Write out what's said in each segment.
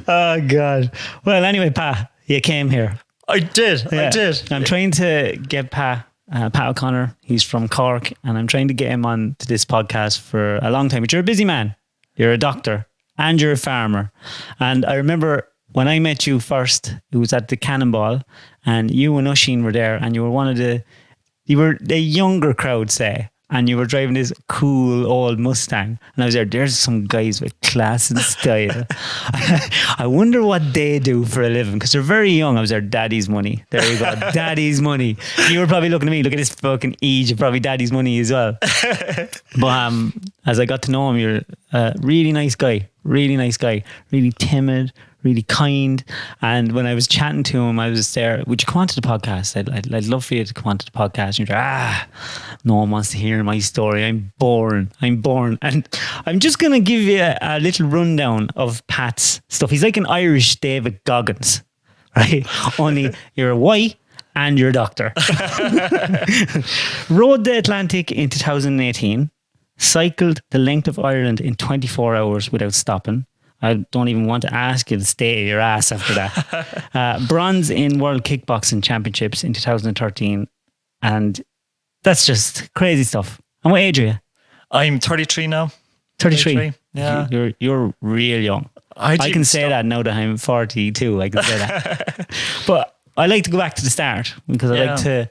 Oh God. Well, anyway, Pa, you came here. I did. I'm trying to get Pat O'Connor. He's from Cork, and I'm trying to get him on to this podcast for a long time. But you're a busy man. You're a doctor and you're a farmer. And I remember when I met you first, it was at the Cannonball, and you and Oisín were there, and you were the younger crowd, say. And you were driving this cool old Mustang. And I was there, there's some guys with class and style. I wonder what they do for a living, because they're very young. I was there, daddy's money. There you go, daddy's money. You were probably looking at me, look at this fucking age, probably daddy's money as well. But as I got to know him, you're a really nice guy, really timid, really kind. And when I was chatting to him, I was there, would you come on to the podcast? I'd love for you to come on to the podcast. And you're like, no one wants to hear my story. I'm boring. And I'm just going to give you a little rundown of Pat's stuff. He's like an Irish David Goggins, right? Only you're white and you're a doctor. Rode the Atlantic in 2018, cycled the length of Ireland in 24 hours without stopping. I don't even want to ask you to stay your ass after that. Bronze in World Kickboxing Championships in 2013. And that's just crazy stuff. And what age are you? I'm 33 now. 33? Yeah. You're real young. I can say that now that I'm 42. I can say that. But I like to go back to the start, because I like to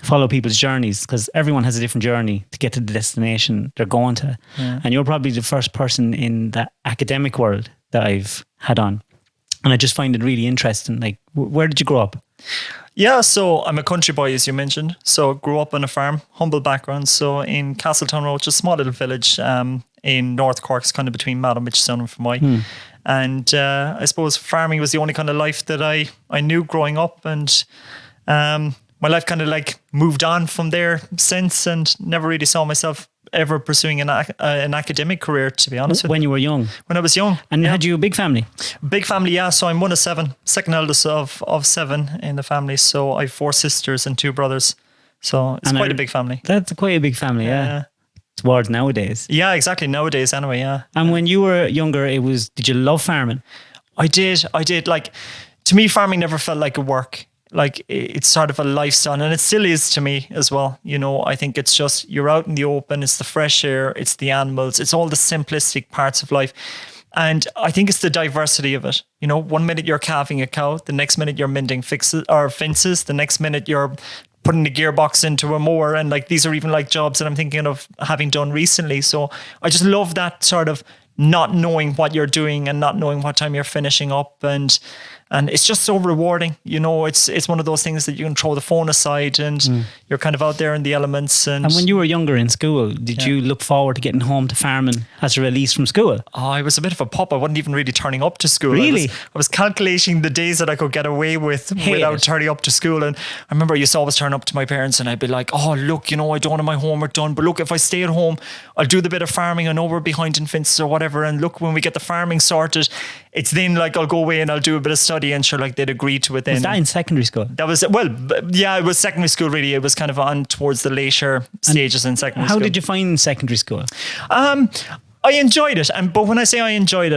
follow people's journeys, because everyone has a different journey to get to the destination they're going to. Yeah. And you're probably the first person in the academic world that I've had on. And I just find it really interesting. Like, where did you grow up? Yeah, so I'm a country boy, as you mentioned. So grew up on a farm, humble background. So in Castletown Road, just a small little village in North Cork, it's kind of between Mallow, Mitchellstown and Fermoy. And I suppose farming was the only kind of life that I knew growing up. And my life kind of like moved on from there since, and never really saw myself ever pursuing an academic career, to be honest with you. When you were young? When I was young. And had you a big family? Big family, yeah. So I'm one of seven, second eldest of seven in the family. So I have 4 sisters and 2 brothers. So it's quite a big family. That's quite a big family, yeah. Towards nowadays. Yeah, exactly. Nowadays anyway, yeah. And when you were younger, did you love farming? I did. Like, to me, farming never felt like a work. Like, it's sort of a lifestyle, and it still is to me as well. You know, I think it's just, you're out in the open, it's the fresh air, it's the animals, it's all the simplistic parts of life. And I think it's the diversity of it. You know, one minute you're calving a cow, the next minute you're mending fences, the next minute you're putting the gearbox into a mower. And like, these are even like jobs that I'm thinking of having done recently. So I just love that sort of not knowing what you're doing and not knowing what time you're finishing up. And it's just so rewarding. You know, it's one of those things that you can throw the phone aside and you're kind of out there in the elements. And when you were younger in school, did you look forward to getting home to farming as a release from school? Oh, I was a bit of a pup. I wasn't even really turning up to school. Really? I was calculating the days that I could get away with without turning up to school. And I remember I used to always turn up to my parents and I'd be like, oh, look, you know, I don't have my homework done. But look, if I stay at home, I'll do the bit of farming. I know we're behind in fences or whatever. And look, when we get the farming sorted, it's then like I'll go away and I'll do a bit of study, and sure, like they'd agree to it then. Was that in secondary school? That was, well, yeah, it was secondary school really. It was kind of on towards the later stages in secondary school. How did you find secondary school? I enjoyed it. But when I say I enjoyed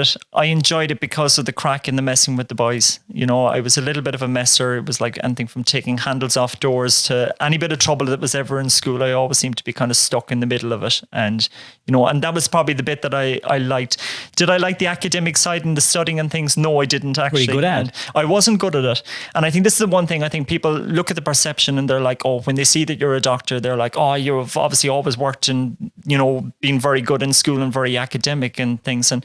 it because of the crack and the messing with the boys. You know, I was a little bit of a messer. It was like anything from taking handles off doors to any bit of trouble that was ever in school. I always seemed to be kind of stuck in the middle of it. And, you know, and that was probably the bit that I liked. Did I like the academic side and the studying and things? No, I didn't actually. Were you good at it? I wasn't good at it. And I think this is the one thing, I think people look at the perception and they're like, oh, when they see that you're a doctor, they're like, oh, you've obviously always worked and, you know, been very good in school and very academic and things. And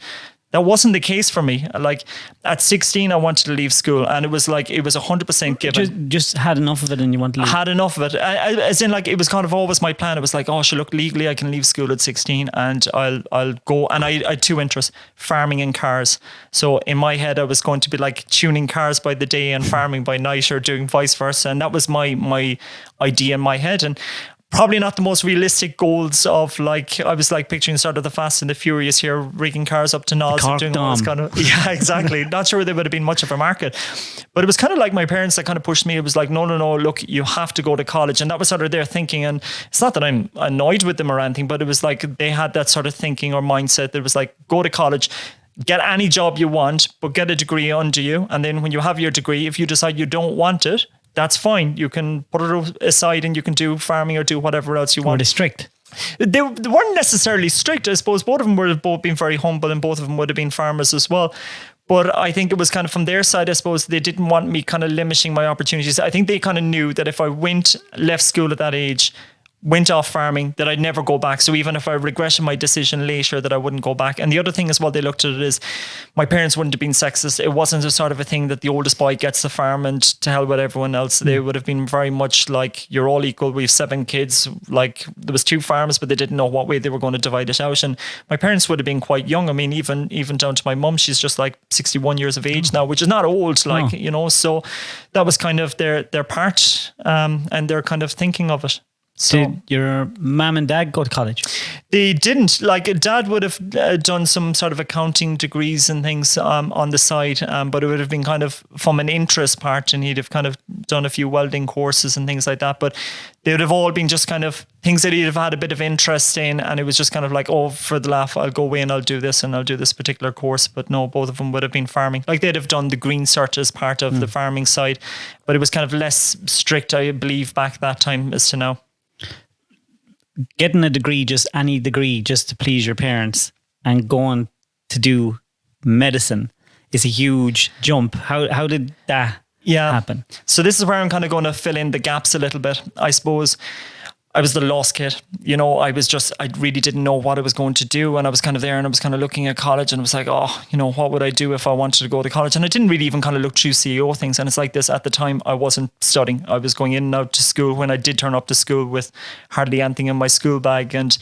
that wasn't the case for me. Like at 16, I wanted to leave school, and it was 100% given. Just had enough of it, and you want to leave? I had enough of it. As in, like, it was kind of always my plan. It was like, oh, sure, look, legally I can leave school at 16 and I'll go. And I had 2 interests, farming and cars. So in my head, I was going to be like tuning cars by the day and farming by night, or doing vice versa. And that was my idea in my head. And probably not the most realistic goals of, like, I was like picturing sort of the Fast and the Furious here, rigging cars up to nods and doing all this kind of, yeah, exactly. Not sure there would have been much of a market, but it was kind of like my parents that kind of pushed me. It was like, no, look, you have to go to college. And that was sort of their thinking. And it's not that I'm annoyed with them or anything, but it was like they had that sort of thinking or mindset that was like, go to college, get any job you want, but get a degree under you. And then when you have your degree, if you decide you don't want it, that's fine. You can put it aside and you can do farming or do whatever else you want. Were they strict? They weren't necessarily strict. I suppose both of them would have both been very humble, and both of them would have been farmers as well. But I think it was kind of from their side, I suppose, they didn't want me kind of limiting my opportunities. I think they kind of knew that if I left school at that age, went off farming, that I'd never go back. So even if I regretted my decision later, that I wouldn't go back. And the other thing as well, they looked at it is my parents wouldn't have been sexist. It wasn't a sort of a thing that the oldest boy gets the farm and to hell with everyone else. They would have been very much like, you're all equal. We have 7 kids. Like there was 2 farms, but they didn't know what way they were going to divide it out. And my parents would have been quite young. I mean, even down to my mum, she's just like 61 years of age now, which is not old, like, you know, so that was kind of their part and their kind of thinking of it. So, did your mum and dad go to college? They didn't. Like dad would have done some sort of accounting degrees and things on the side, but it would have been kind of from an interest part, and he'd have kind of done a few welding courses and things like that. But they would have all been just kind of things that he'd have had a bit of interest in, and it was just kind of like, oh, for the laugh, I'll go away and I'll do this and I'll do this particular course. But no, both of them would have been farming. Like they'd have done the green cert as part of the farming side, but it was kind of less strict, I believe, back that time as to now. Getting a degree, just any degree, just to please your parents, and going to do medicine is a huge jump. How did that happen? So this is where I'm kind of going to fill in the gaps a little bit. I suppose I was the lost kid. You know, I really didn't know what I was going to do. And I was kind of there and I was kind of looking at college and I was like, oh, you know, what would I do if I wanted to go to college? And I didn't really even kind of look through CEO things. And it's like this, at the time, I wasn't studying. I was going in and out to school when I did turn up to school with hardly anything in my school bag and,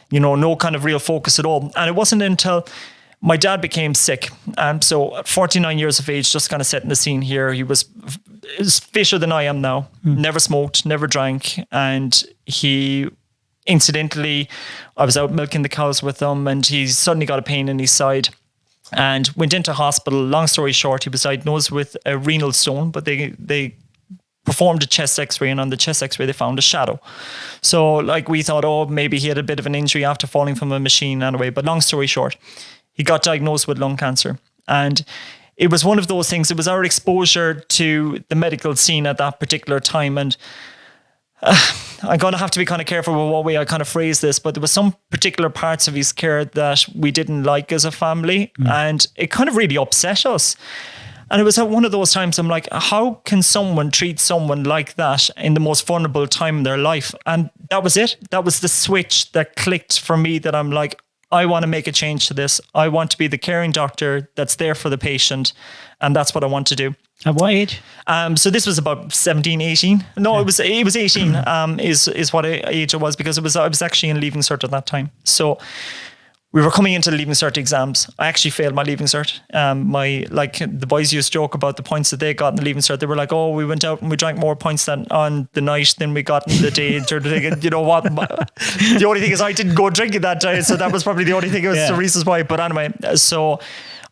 you know, no kind of real focus at all. And it wasn't until my dad became sick. So at 49 years of age, just kind of setting the scene here, he was fitter than I am now. Never smoked, never drank. And he, incidentally, I was out milking the cows with him and he suddenly got a pain in his side and went into hospital. Long story short, he was diagnosed with a renal stone, but they performed a chest x-ray, and on the chest x-ray they found a shadow. So like we thought, oh, maybe he had a bit of an injury after falling from a machine anyway. But long story short, he got diagnosed with lung cancer. And it was one of those things, it was our exposure to the medical scene at that particular time. And I'm going to have to be kind of careful with what way I kind of phrase this, but there was some particular parts of his care that we didn't like as a family. And it kind of really upset us. And it was at one of those times I'm like, how can someone treat someone like that in the most vulnerable time in their life? And that was it. That was the switch that clicked for me, that I'm like, I want to make a change to this. I want to be the caring doctor that's there for the patient. And that's what I want to do. At what age? So this was about 17, 18. No, yeah. it was 18 is what age it was, because I was actually in Leaving Cert at that time. So we were coming into the Leaving Cert exams. I actually failed my Leaving Cert. The boys used to joke about the points that they got in the Leaving Cert. They were like, oh, we went out and we drank more points than on the night than we got in the day. You know what? The only thing is I didn't go drinking that day. So that was probably the only thing. It was the reasons why. But anyway, so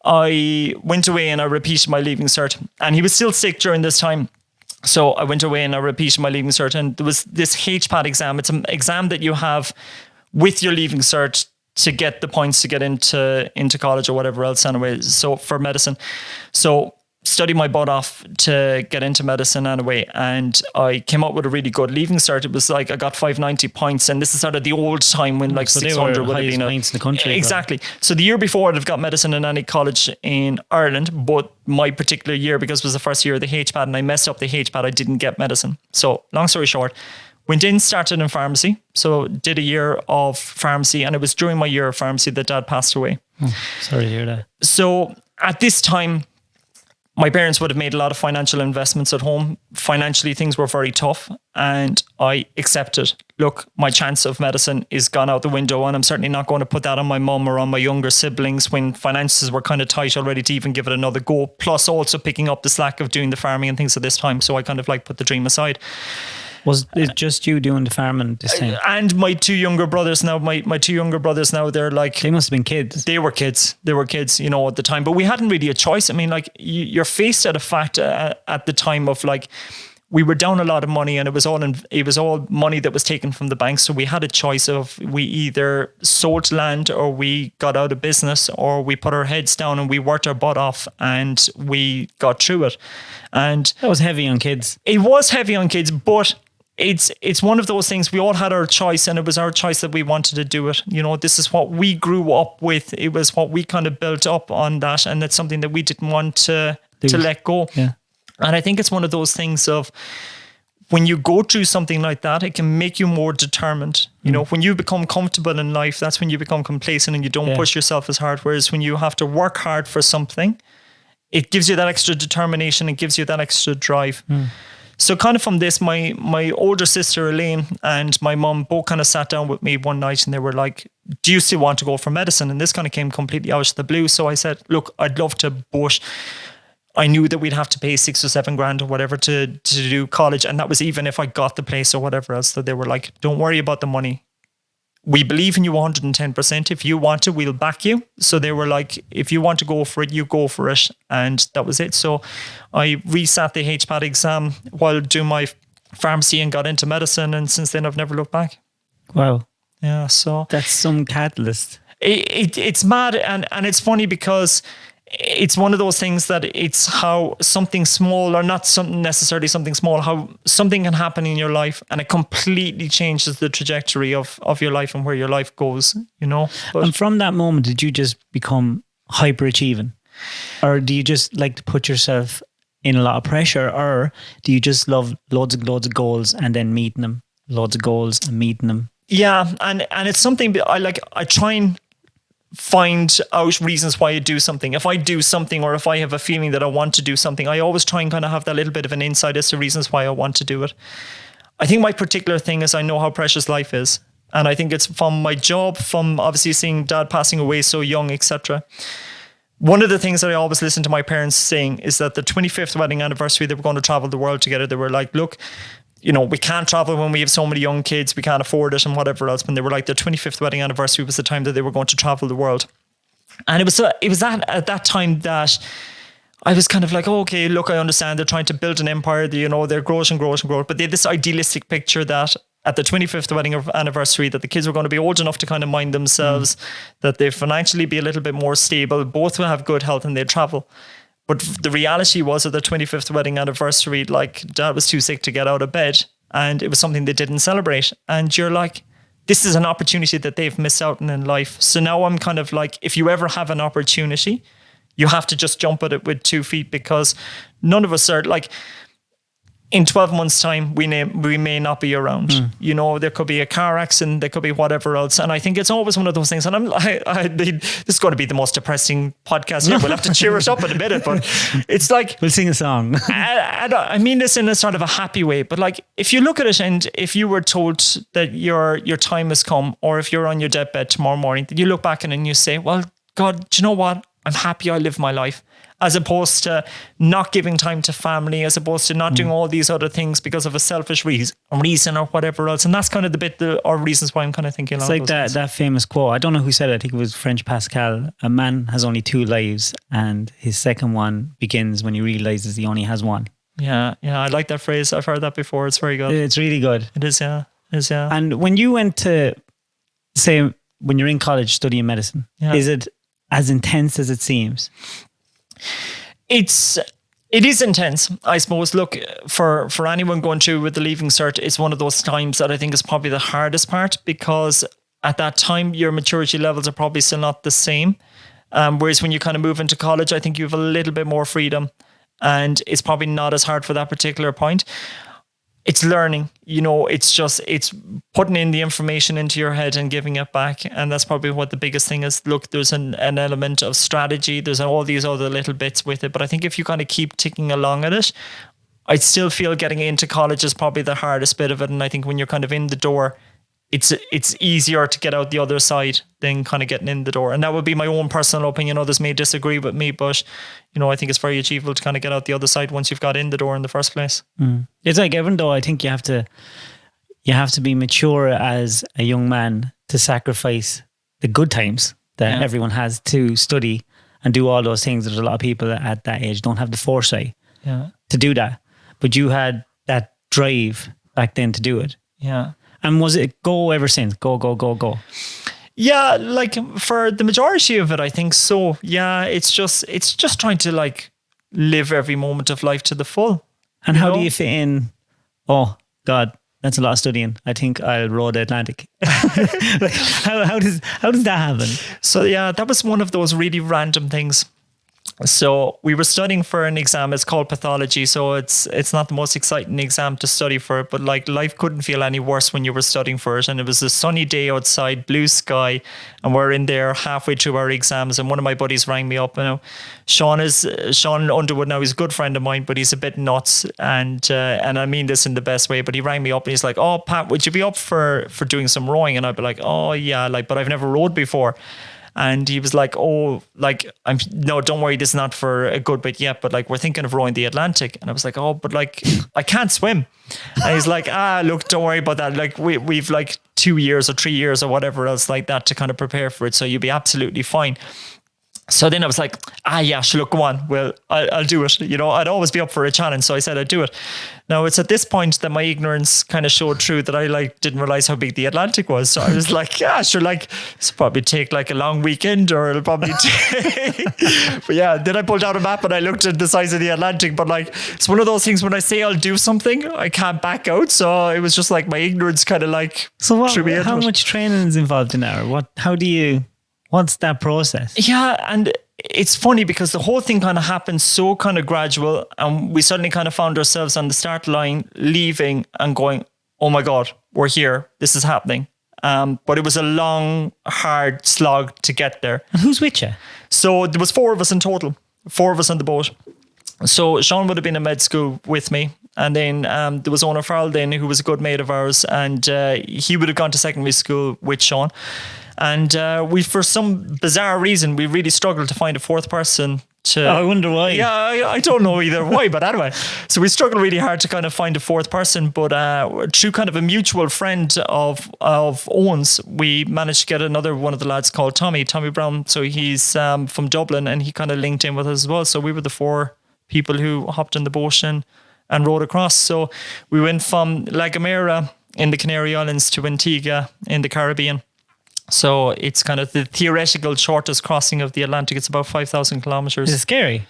I went away and I repeated my Leaving Cert. And he was still sick during this time. So I went away and I repeated my Leaving Cert. And there was this HPAD exam. It's an exam that you have with your Leaving Cert to get the points to get into college or whatever else anyway. So for medicine. So studied my butt off to get into medicine anyway. And I came up with a really good Leaving Cert. It was like I got 590 points. And this is sort of the old time when like 600 would have been points in the country. Exactly. So the year before I'd have got medicine in any college in Ireland, but my particular year, because it was the first year of the HPAD and I messed up the HPAD, I didn't get medicine. So long story short, went in, started in pharmacy. So did a year of pharmacy, and it was during my year of pharmacy that Dad passed away. Sorry to hear that. So at this time, my parents would have made a lot of financial investments at home. Financially, things were very tough, and I accepted, look, my chance of medicine is gone out the window, and I'm certainly not going to put that on my mum or on my younger siblings when finances were kind of tight already to even give it another go, plus also picking up the slack of doing the farming and things at this time. So I kind of like put the dream aside. Was it just you doing the farming this time? And my two younger brothers now, they're like... They must have been kids. They were kids, you know, at the time. But we hadn't really a choice. I mean, like, you're faced at a fact at the time of like, we were down a lot of money, and it was all money that was taken from the bank. So we had a choice of, we either sold land, or we got out of business, or we put our heads down and we worked our butt off and we got through it. And That was heavy on kids. it was heavy on kids, but it's one of those things. We all had our choice, and it was our choice that we wanted to do it. You know, this is what we grew up with. It was what we kind of built up on that, and it's something that we didn't want to let go. Yeah. And I think it's one of those things of, when you go through something like that, it can make you more determined. You know, when you become comfortable in life, that's when you become complacent and you don't push yourself as hard. Whereas when you have to work hard for something, it gives you that extra determination, it gives you that extra drive. So kind of from this, my older sister Elaine and my mum both kind of sat down with me one night, and they were like, do you still want to go for medicine? And this kind of came completely out of the blue. So I said, look, I'd love to, but I knew that we'd have to pay 6 or 7 grand or whatever to do college. And that was even if I got the place or whatever else. So they were like, don't worry about the money. We believe in you 110%. If you want to, we'll back you. So they were like, if you want to go for it, you go for it. And that was it. So I resat the HPAT exam while doing my pharmacy and got into medicine. And since then, I've never looked back. Wow. Yeah. So That's some catalyst. it's mad. And it's funny because it's one of those things that it's how something small, or not something necessarily something small, how something can happen in your life and it completely changes the trajectory of your life and where your life goes, you know. But And from that moment, did you just become hyperachieving? Or do you just like to put yourself in a lot of pressure? Or do you just love loads of goals and then meeting them? Loads of goals and meeting them? yeah, and it's something that I try and find out reasons why I do something. If I do something, or if I have a feeling that I want to do something, I always try and kind of have that little bit of an insight as to reasons why I want to do it. I think my particular thing is I know how precious life is. And I think it's from my job, from obviously seeing dad passing away so young, etc. One of the things that I always listen to my parents saying is that the 25th wedding anniversary, they were going to travel the world together. They were like, look, you know, we can't travel when we have so many young kids, we can't afford it and whatever else. But they were like, their 25th wedding anniversary was the time that they were going to travel the world. And it was that at that time that I was kind of like, oh, okay, look, I understand they're trying to build an empire, you know, they're growing and growing and growing. But they had this idealistic picture that at the 25th wedding anniversary, that the kids were going to be old enough to kind of mind themselves, that they financially be a little bit more stable, both will have good health and they'd travel. But the reality was, at the 25th wedding anniversary, like, dad was too sick to get out of bed, and it was something they didn't celebrate. And you're like, this is an opportunity that they've missed out on in life. So now I'm kind of like, if you ever have an opportunity, you have to just jump at it with 2 feet, because none of us are like, in 12 months' time, we may not be around. You know, there could be a car accident, there could be whatever else. And I think it's always one of those things. And this is going to be the most depressing podcast here. We'll have to cheer us up in a minute, but it's like, We'll sing a song. I mean this in a sort of a happy way, but like, if you look at it, and if you were told that your time has come, or if you're on your deathbed tomorrow morning, that you look back and you say, well, God, do you know what? I'm happy I live my life, as opposed to not giving time to family, as opposed to not doing all these other things because of a selfish reason or whatever else. And that's kind of the bit, or reasons why I'm kind of thinking. It's like that famous quote. I don't know who said it. I think it was French Pascal. A man has only 2 lives, and his second one begins when he realizes he only has one. Yeah. I like that phrase. I've heard that before. It's very good. It's really good. It is, yeah. And when you went to, say, when you're in college studying medicine, is it as intense as it seems? It is intense, I suppose. Look, for anyone going through with the Leaving Cert, it's one of those times that I think is probably the hardest part, because at that time your maturity levels are probably still not the same. Whereas when you kind of move into college, I think you have a little bit more freedom, and it's probably not as hard for that particular point. It's learning, you know, it's putting in the information into your head and giving it back. And that's probably what the biggest thing is. Look, there's an element of strategy. There's all these other little bits with it. But I think if you kind of keep ticking along at it, I still feel getting into college is probably the hardest bit of it. And I think when you're kind of in the door, it's easier to get out the other side than kind of getting in the door. And that would be my own personal opinion. Others may disagree with me, but you know, I think it's very achievable to kind of get out the other side once you've got in the door in the first place. It's like, even though I think you have to be mature as a young man to sacrifice the good times that everyone has to study and do all those things. There's a lot of people at that age don't have the foresight to do that. But you had that drive back then to do it? Yeah. And was it go ever since? Go, go, go, go? Yeah, like for the majority of it, I think so. Yeah, it's just trying to like live every moment of life to the full. And how do you fit in? Oh God, that's a lot of studying. I think I'll row the Atlantic. Like, how does that happen? So yeah, that was one of those really random things. So we were studying for an exam. It's called pathology. So it's not the most exciting exam to study for, but like life couldn't feel any worse when you were studying for it. And it was a sunny day outside, blue sky, and we're in there halfway through our exams. And one of my buddies rang me up. You know, Sean Underwood. Now he's a good friend of mine, but he's a bit nuts. And I mean this in the best way. But he rang me up and he's like, "Oh, Pat, would you be up for doing some rowing?" And I'd be like, "Oh yeah, like, but I've never rowed before." And he was like, "Oh, like, no, don't worry, this is not for a good bit yet, but like, we're thinking of rowing the Atlantic." And I was like, "Oh, but like, I can't swim." And he's like, "Look, don't worry about that. Like, we've like 2 years or 3 years or whatever else like that to kind of prepare for it. So you'll be absolutely fine." So then I was like, yeah, sure, look, go on. Well, I'll do it. You know, I'd always be up for a challenge. So I said I'd do it. Now it's at this point that my ignorance kind of showed through that I like didn't realize how big the Atlantic was. So I was like, yeah, sure, like it's probably take like a long weekend or it'll probably take. But yeah, then I pulled out a map and I looked at the size of the Atlantic. But like, it's one of those things when I say I'll do something, I can't back out. So it was just like my ignorance kind of like. So how much training is involved in that? Or what's that process? Yeah, and it's funny because the whole thing kind of happened so kind of gradual, and we suddenly kind of found ourselves on the start line, leaving and going, "Oh my God, we're here. This is happening." But it was a long, hard slog to get there. And who's with you? So there was 4 of us in total, 4 of us on the boat. So Sean would have been in med school with me. And then there was Owen Farrell then, who was a good mate of ours, and he would have gone to secondary school with Sean. And we, for some bizarre reason, we really struggled to find a 4th person to... I wonder why. Yeah, I don't know either why, but anyway. So we struggled really hard to kind of find a 4th person, but through kind of a mutual friend of Owen's, we managed to get another one of the lads called Tommy Brown. So he's from Dublin, and he kind of linked in with us as well. So we were the 4 people who hopped on the boat and rowed across. So we went from La Gomera in the Canary Islands to Antigua in the Caribbean. So it's kind of the theoretical shortest crossing of the Atlantic. It's about 5,000 kilometers. Is it scary?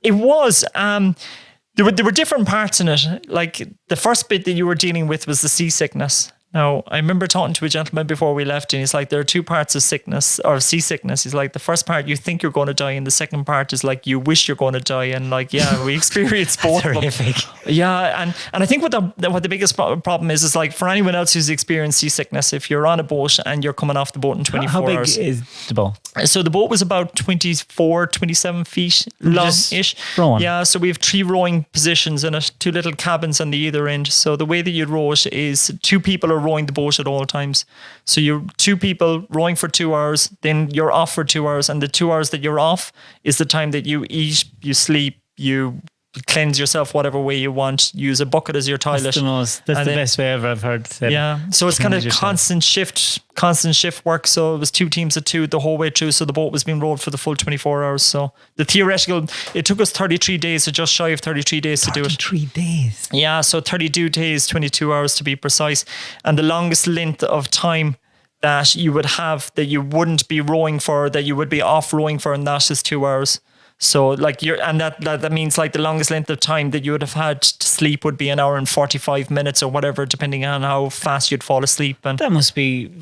It was. There were different parts in it. Like the first bit that you were dealing with was the seasickness. Now, I remember talking to a gentleman before we left, and he's like, there are 2 parts of sickness or seasickness. He's like, the first part you think you're going to die, and the second part is like you wish you're going to die. And like, yeah, we experienced both. Horrific. Yeah, and I think what the biggest problem is like for anyone else who's experienced seasickness, if you're on a boat and you're coming off the boat in 24 How big hours. is the boat? So the boat was about 24, 27 feet long-ish. Rowing. Yeah, so we have 3 rowing positions in it, 2 little cabins on the either end. So the way that you row it is 2 people are rowing the boat at all times. So you're 2 people rowing for 2 hours, then you're off for 2 hours, and the 2 hours that you're off is the time that you eat, you sleep, you cleanse yourself whatever way you want, use a bucket as your toilet. That's the best way ever I've heard said. Yeah, so it's kind of constant shift work. So it was 2 teams of 2 the whole way through. So the boat was being rowed for the full 24 hours. So the theoretical, it took us 33 days, so just shy of 33 days to do it. 33 days. Yeah, so 32 days, 22 hours to be precise. And the longest length of time that you would have that you wouldn't be rowing for, that you would be off rowing for, and that is 2 hours. So like that means like the longest length of time that you would have had to sleep would be 1 hour and 45 minutes or whatever, depending on how fast you'd fall asleep. And that must be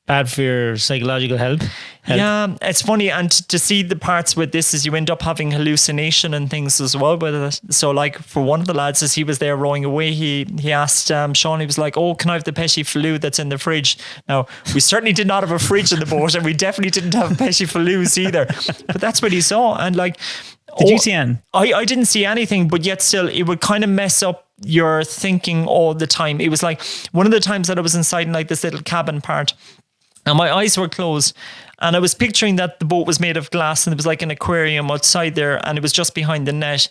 bad for your psychological health. Yeah, it's funny. And to see the parts with this is you end up having hallucination and things as well with it. So like for one of the lads, as he was there rowing away, he asked Sean, he was like, "Oh, can I have the Pesci Faloo that's in the fridge?" Now, we certainly did not have a fridge in the boat, and we definitely didn't have Pesci Faloos either. But that's what he saw. And like, did you see any? I didn't see anything, but yet still it would kind of mess up your thinking all the time. It was like one of the times that I was inside in like this little cabin part, and my eyes were closed, and I was picturing that the boat was made of glass, and there was like an aquarium outside there, and it was just behind the net.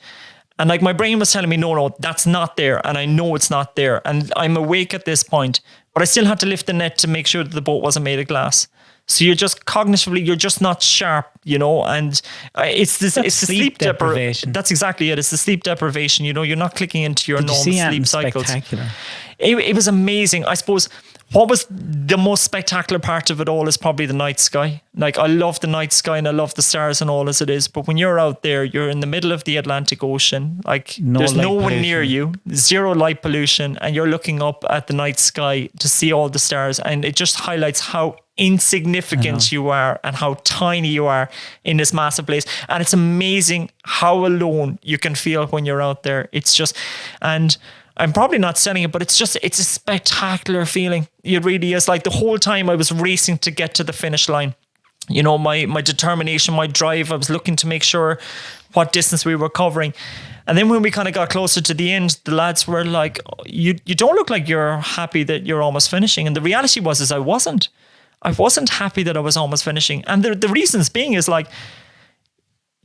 And like my brain was telling me, no, that's not there. And I know it's not there. And I'm awake at this point, but I still had to lift the net to make sure that the boat wasn't made of glass. So you're just cognitively, you're just not sharp, and it's the sleep deprivation. That's exactly it. It's the sleep deprivation. You're not clicking into your normal sleep cycles. Spectacular? It was amazing. I suppose what was the most spectacular part of it all is probably the night sky. Like, I love the night sky and I love the stars and all as it is. But when you're out there, you're in the middle of the Atlantic Ocean. Like, there's no one near you, zero light pollution, and you're looking up at the night sky to see all the stars. And it just highlights how insignificant you are and how tiny you are in this massive place. And it's amazing how alone you can feel when you're out there. It's just, and I'm probably not selling it, but it's a spectacular feeling. It really is. Like, the whole time I was racing to get to the finish line. My determination, my drive, I was looking to make sure what distance we were covering. And then when we kind of got closer to the end, the lads were like, you don't look like you're happy that you're almost finishing. And the reality was I wasn't happy that I was almost finishing. And the reasons being is, like,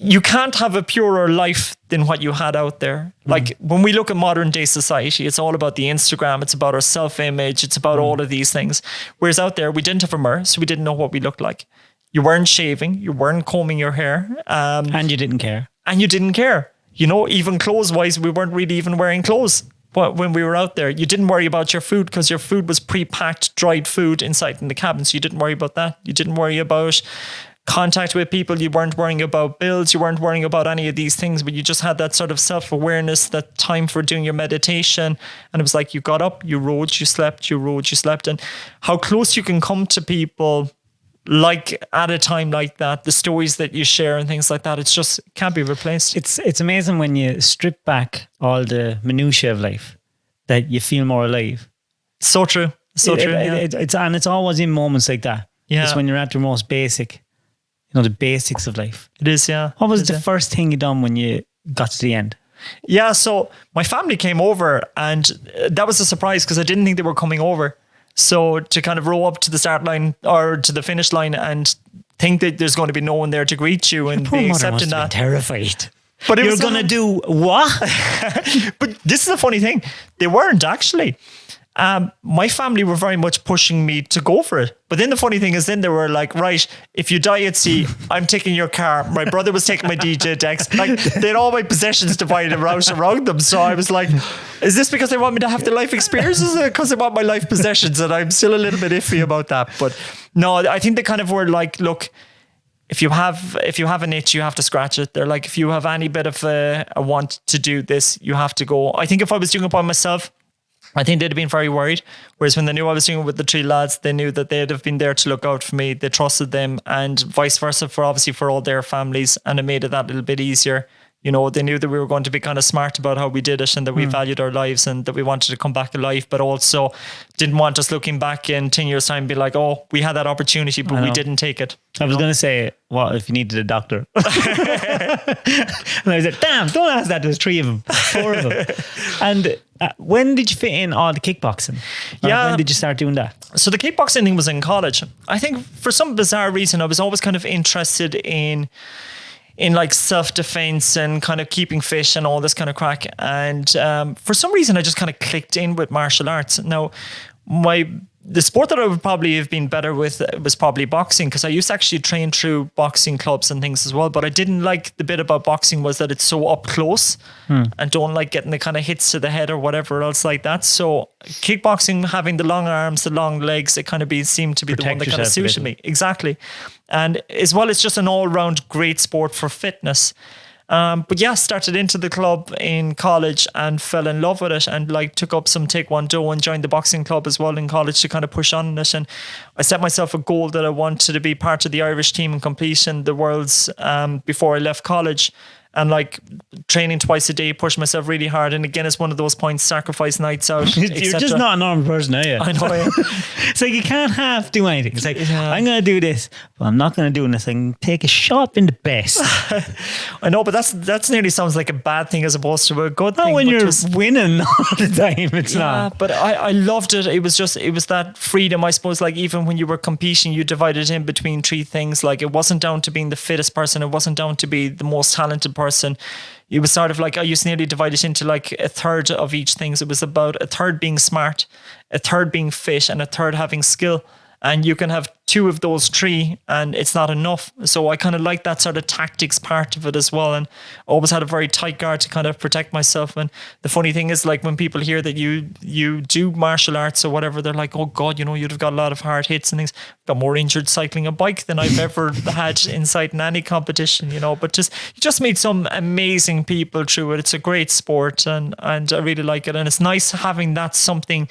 you can't have a purer life than what you had out there. Like, when we look at modern day society, it's all about the Instagram. It's about our self-image. It's about all of these things. Whereas out there, we didn't have a mirror, so we didn't know what we looked like. You weren't shaving. You weren't combing your hair. And you didn't care. Even clothes-wise, we weren't really even wearing clothes when we were out there. You didn't worry about your food because your food was pre-packed, dried food inside in the cabin. So you didn't worry about that. You didn't worry about contact with people. You weren't worrying about bills. You weren't worrying about any of these things, but you just had that sort of self-awareness, that time for doing your meditation. And it was like, you got up, you rode, you slept, you rode, you slept. And how close you can come to people, like, at a time like that, the stories that you share and things like that, it's just, it can't be replaced. It's amazing when you strip back all the minutiae of life that you feel more alive. So true. It's always in moments like that. Yeah. It's when you're at your most basic, the basics of life. It is, yeah. What was the first thing you done when you got to the end? Yeah, so my family came over, and that was a surprise because I didn't think they were coming over. So to kind of row up to the start line or to the finish line and think that there's going to be no one there to greet you and be accepting that. Terrified. But you're going to do what? But this is the funny thing. They weren't actually. My family were very much pushing me to go for it. But then the funny thing is, then they were like, right, if you die at sea, I'm taking your car. My brother was taking my DJ decks. Like, they had all my possessions divided around them. So I was like, is this because they want me to have the life experiences, or because they want my life possessions? And I'm still a little bit iffy about that. But no, I think they kind of were like, look, if you have an itch, you have to scratch it. They're like, if you have any bit of a want to do this, you have to go. I think if I was doing it by myself, I think they'd have been very worried. Whereas when they knew I was doing it with the three lads, they knew that they'd have been there to look out for me. They trusted them, and vice versa for all their families. And it made it that little bit easier. They knew that we were going to be kind of smart about how we did it, and that we valued our lives, and that we wanted to come back alive, but also didn't want us looking back in 10 years' time and be like, oh, we had that opportunity, but we didn't take it. I was going to say, what if you needed a doctor? And I was like, damn, don't ask that. There's 3 of them, 4 of them. And when did you fit in all the kickboxing? When did you start doing that? So the kickboxing thing was in college. I think for some bizarre reason, I was always kind of interested in like self-defense and kind of keeping fit and all this kind of crack. And for some reason, I just kind of clicked in with martial arts. Now, the sport that I would probably have been better with was probably boxing, because I used to actually train through boxing clubs and things as well. But I didn't like the bit about boxing was that it's so up close and don't like getting the kind of hits to the head or whatever else like that. So kickboxing, having the long arms, the long legs, it kind of seemed to be the one that kind of suited me. Exactly. And as well, it's just an all-round great sport for fitness. But yeah, started into the club in college and fell in love with it, and like took up some Taekwondo and joined the boxing club as well in college to kind of push on it. And I set myself a goal that I wanted to be part of the Irish team and compete in the Worlds before I left college. And like training twice a day, push myself really hard. And again, it's one of those points, sacrifice nights out. You're just not a normal person, are you? I know. Yeah. It's like you can't half do anything. It's like, I'm going to do this, but I'm not going to do this. I can take a shot in the best. I know, but that's nearly sounds like a bad thing as opposed to a good thing. Not when you're winning all the time. It's not. But I loved it. It was that freedom, I suppose. Like even when you were competing, you divided in between 3 things. Like it wasn't down to being the fittest person. It wasn't down to be the most talented person. It was sort of like I used to nearly divide it into like a third of each thing. So it was about a third being smart, a third being fit, and a third having skill. And you can have two of those three and it's not enough. So I kind of like that sort of tactics part of it as well. And always had a very tight guard to kind of protect myself. And the funny thing is, like, when people hear that you do martial arts or whatever, they're like, oh God, you'd have got a lot of hard hits and things. Got more injured cycling a bike than I've ever had inside in any competition, but you just meet some amazing people through it. It's a great sport and I really like it. And it's nice having that something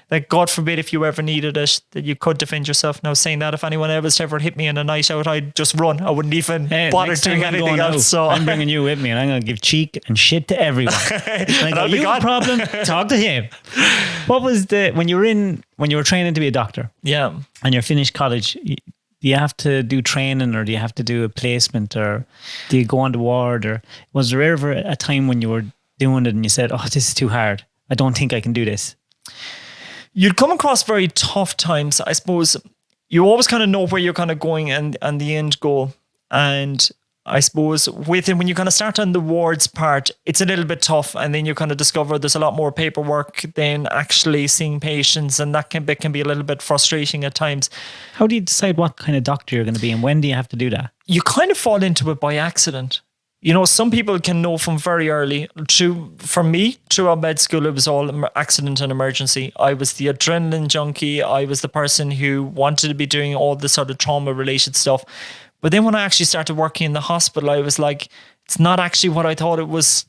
that, God forbid, if you ever needed it, that you could defend yourself. Now, saying that, if anyone else ever hit me in a night out, I'd just run. I wouldn't even bother doing anything else. So I'm bringing you with me, and I'm going to give cheek and shit to everyone. And I go, you have a problem? Talk to him. What was when you were training to be a doctor? Yeah. And you're finished college, do you have to do training, or do you have to do a placement, or do you go on the ward, or was there ever a time when you were doing it and you said, oh, this is too hard, I don't think I can do this? You'd come across very tough times. I suppose you always kind of know where you're kind of going and the end goal. And I suppose when you kind of start on the wards part, it's a little bit tough. And then you kind of discover there's a lot more paperwork than actually seeing patients. And that can be a little bit frustrating at times. How do you decide what kind of doctor you're going to be, and when do you have to do that? You kind of fall into it by accident. Some people can know from very early. For me, throughout med school, it was all accident and emergency. I was the adrenaline junkie. I was the person who wanted to be doing all the sort of trauma-related stuff. But then when I actually started working in the hospital, I was like, it's not actually what I thought it was.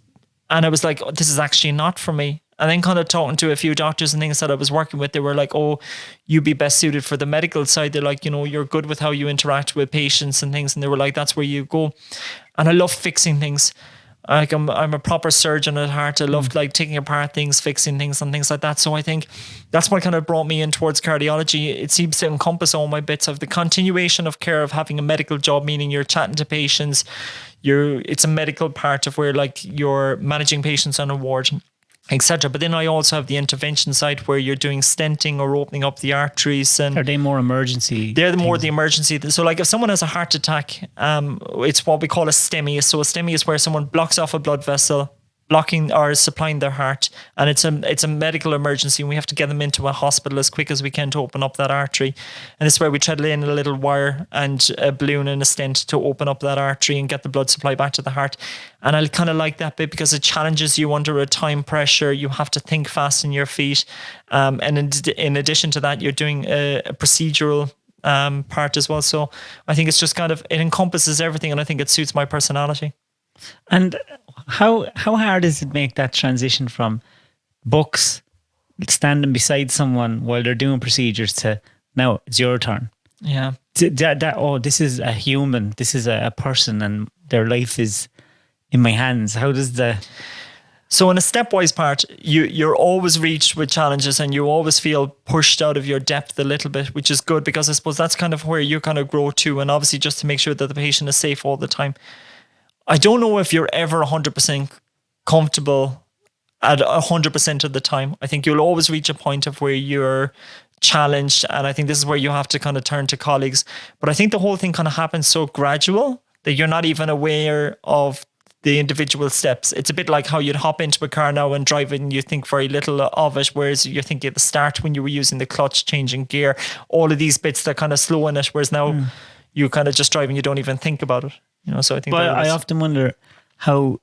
And I was like, oh, this is actually not for me. And then kind of talking to a few doctors and things that I was working with, they were like, oh, you'd be best suited for the medical side. They're like, you're good with how you interact with patients and things. And they were like, that's where you go. And I love fixing things. Like I'm a proper surgeon at heart. I loved like taking apart things, fixing things and things like that. So I think that's what kind of brought me in towards cardiology. It seems to encompass all my bits of the continuation of care, of having a medical job, meaning you're chatting to patients. It's a medical part of where like you're managing patients on a ward, etc. But then I also have the intervention side where you're doing stenting or opening up the arteries. And are they more emergency? They're more the emergency. So like if someone has a heart attack, it's what we call a STEMI. So a STEMI is where someone blocks off a blood vessel, blocking or supplying their heart, and it's a medical emergency, and we have to get them into a hospital as quick as we can to open up that artery. And it's where we tread in a little wire and a balloon and a stent to open up that artery and get the blood supply back to the heart. And I kind of like that bit because it challenges you under a time pressure. You have to think fast on your feet, and in addition to that, you're doing a procedural part as well. So I think it's just it encompasses everything, and I think it suits my personality. And how hard is it make that transition from books, standing beside someone while they're doing procedures, to now it's your turn? Yeah. This is a human, this is a person, and their life is in my hands. How does So in a stepwise part, you're always reached with challenges, and you always feel pushed out of your depth a little bit, which is good because I suppose that's kind of where you kind of grow to, and obviously just to make sure that the patient is safe all the time. I don't know if you're ever 100% comfortable at 100% of the time. I think you'll always reach a point of where you're challenged, and I think this is where you have to kind of turn to colleagues. But I think the whole thing kind of happens so gradual that you're not even aware of the individual steps. It's a bit like how you'd hop into a car now and drive it and you think very little of it, whereas you're thinking at the start when you were using the clutch, changing gear, all of these bits that kind of slow in it, whereas now you kind of just drive and you don't even think about it. So I think. But I often wonder how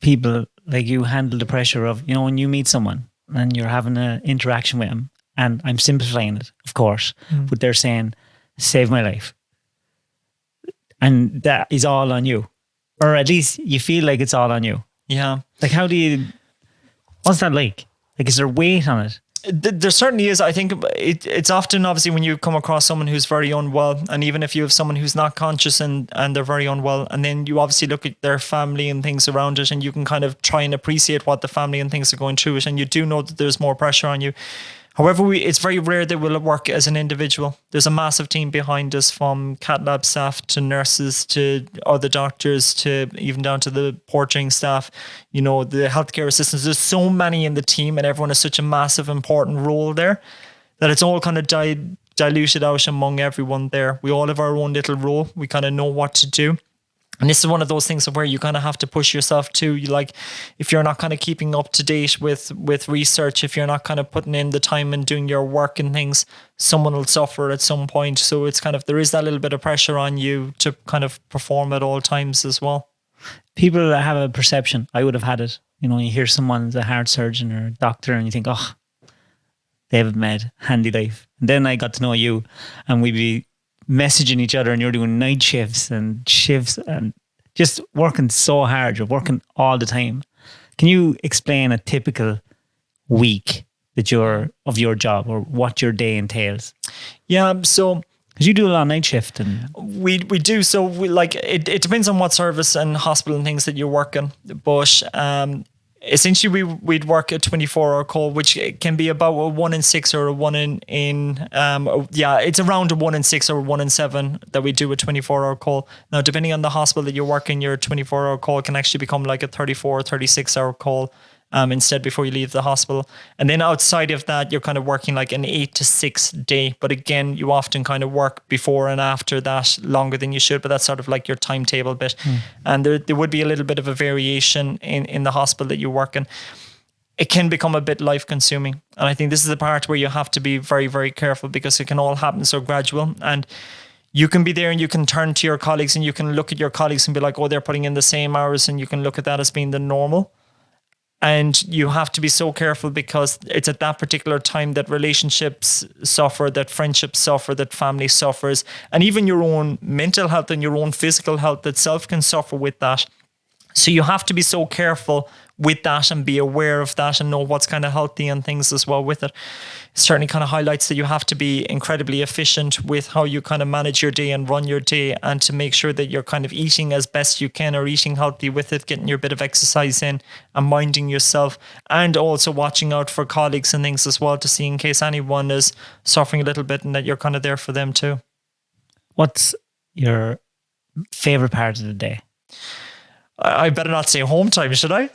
people like you handle the pressure of, when you meet someone and you're having an interaction with them, and I'm simplifying it, of course, but they're saying, save my life. And that is all on you. Or at least you feel like it's all on you. Yeah. Like what's that like? Like, is there weight on it? There certainly is. I think it's often, obviously, when you come across someone who's very unwell, and even if you have someone who's not conscious and they're very unwell, and then you obviously look at their family and things around it, and you can kind of try and appreciate what the family and things are going through it, and you do know that there's more pressure on you. However, it's very rare that we'll work as an individual. There's a massive team behind us, from cath lab staff to nurses to other doctors to even down to the portering staff, the healthcare assistants. There's so many in the team, and everyone has such a massive, important role there that it's all kind of diluted out among everyone there. We all have our own little role. We kind of know what to do. And this is one of those things where you kind of have to push yourself too. You like, if you're not kind of keeping up to date with research, if you're not kind of putting in the time and doing your work and things, someone will suffer at some point. So it's kind of, there is that little bit of pressure on you to kind of perform at all times as well. People that have a perception, I would have had it. You hear someone's a heart surgeon or a doctor and you think, oh, they have a med, handy life. And then I got to know you and we'd be messaging each other and you're doing night shifts and just working so hard. You're working all the time. Can you explain a typical week of your job or what your day entails? Yeah, so because you do a lot of night shift and we do. So we like it depends on what service and hospital and things that you're working, but essentially we'd work a 24-hour call, which can be about a 1 in 6 or a 1 in it's around a 1 in 6 or a 1 in 7 that we do a 24-hour call. Now, depending on the hospital that you're working, your 24-hour call can actually become like a 34 or 36-hour call instead before you leave the hospital. And then outside of that, you're kind of working like an 8 to 6 day. But again, you often kind of work before and after that longer than you should, but that's sort of like your timetable bit. And there would be a little bit of a variation in the hospital that you work in. It can become a bit life consuming. And I think this is the part where you have to be very, very careful because it can all happen so gradual. And you can be there and you can turn to your colleagues and you can look at your colleagues and be like, oh, they're putting in the same hours. And you can look at that as being the normal. And you have to be so careful because it's at that particular time that relationships suffer, that friendships suffer, that family suffers, and even your own mental health and your own physical health itself can suffer with that. So you have to be so careful with that and be aware of that and know what's kind of healthy and things as well with it. It certainly kind of highlights that you have to be incredibly efficient with how you kind of manage your day and run your day, and to make sure that you're kind of eating as best you can or eating healthy with it, getting your bit of exercise in and minding yourself, and also watching out for colleagues and things as well to see in case anyone is suffering a little bit and that you're kind of there for them too. What's your favorite part of the day? I better not say home time, should I?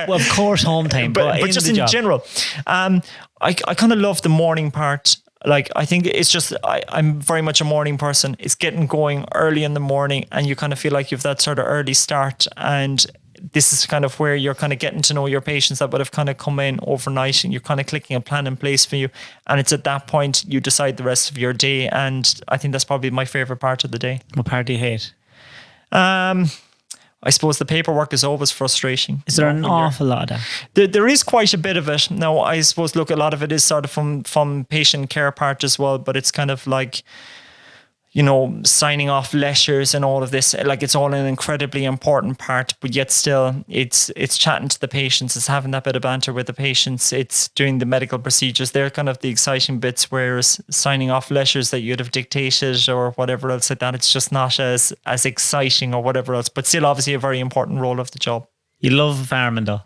well, of course, home time, but just in general, I kind of love the morning part. Like, I think it's just, I'm very much a morning person. It's getting going early in the morning and you kind of feel like you've that sort of early start. And this is kind of where you're kind of getting to know your patients that would have kind of come in overnight, and you're kind of clicking a plan in place for you. And it's at that point you decide the rest of your day. And I think that's probably my favorite part of the day. What part do you hate? I suppose the paperwork is always frustrating. Is there an awful lot of that? There is quite a bit of it. Now, I suppose, look, a lot of it is sort of from patient care part as well, but it's kind of like, signing off letters and all of this. Like, it's all an incredibly important part, but yet still it's chatting to the patients, it's having that bit of banter with the patients, it's doing the medical procedures. They're kind of the exciting bits, whereas signing off letters that you'd have dictated or whatever else like that, it's just not as exciting or whatever else, but still obviously a very important role of the job. You love farming though.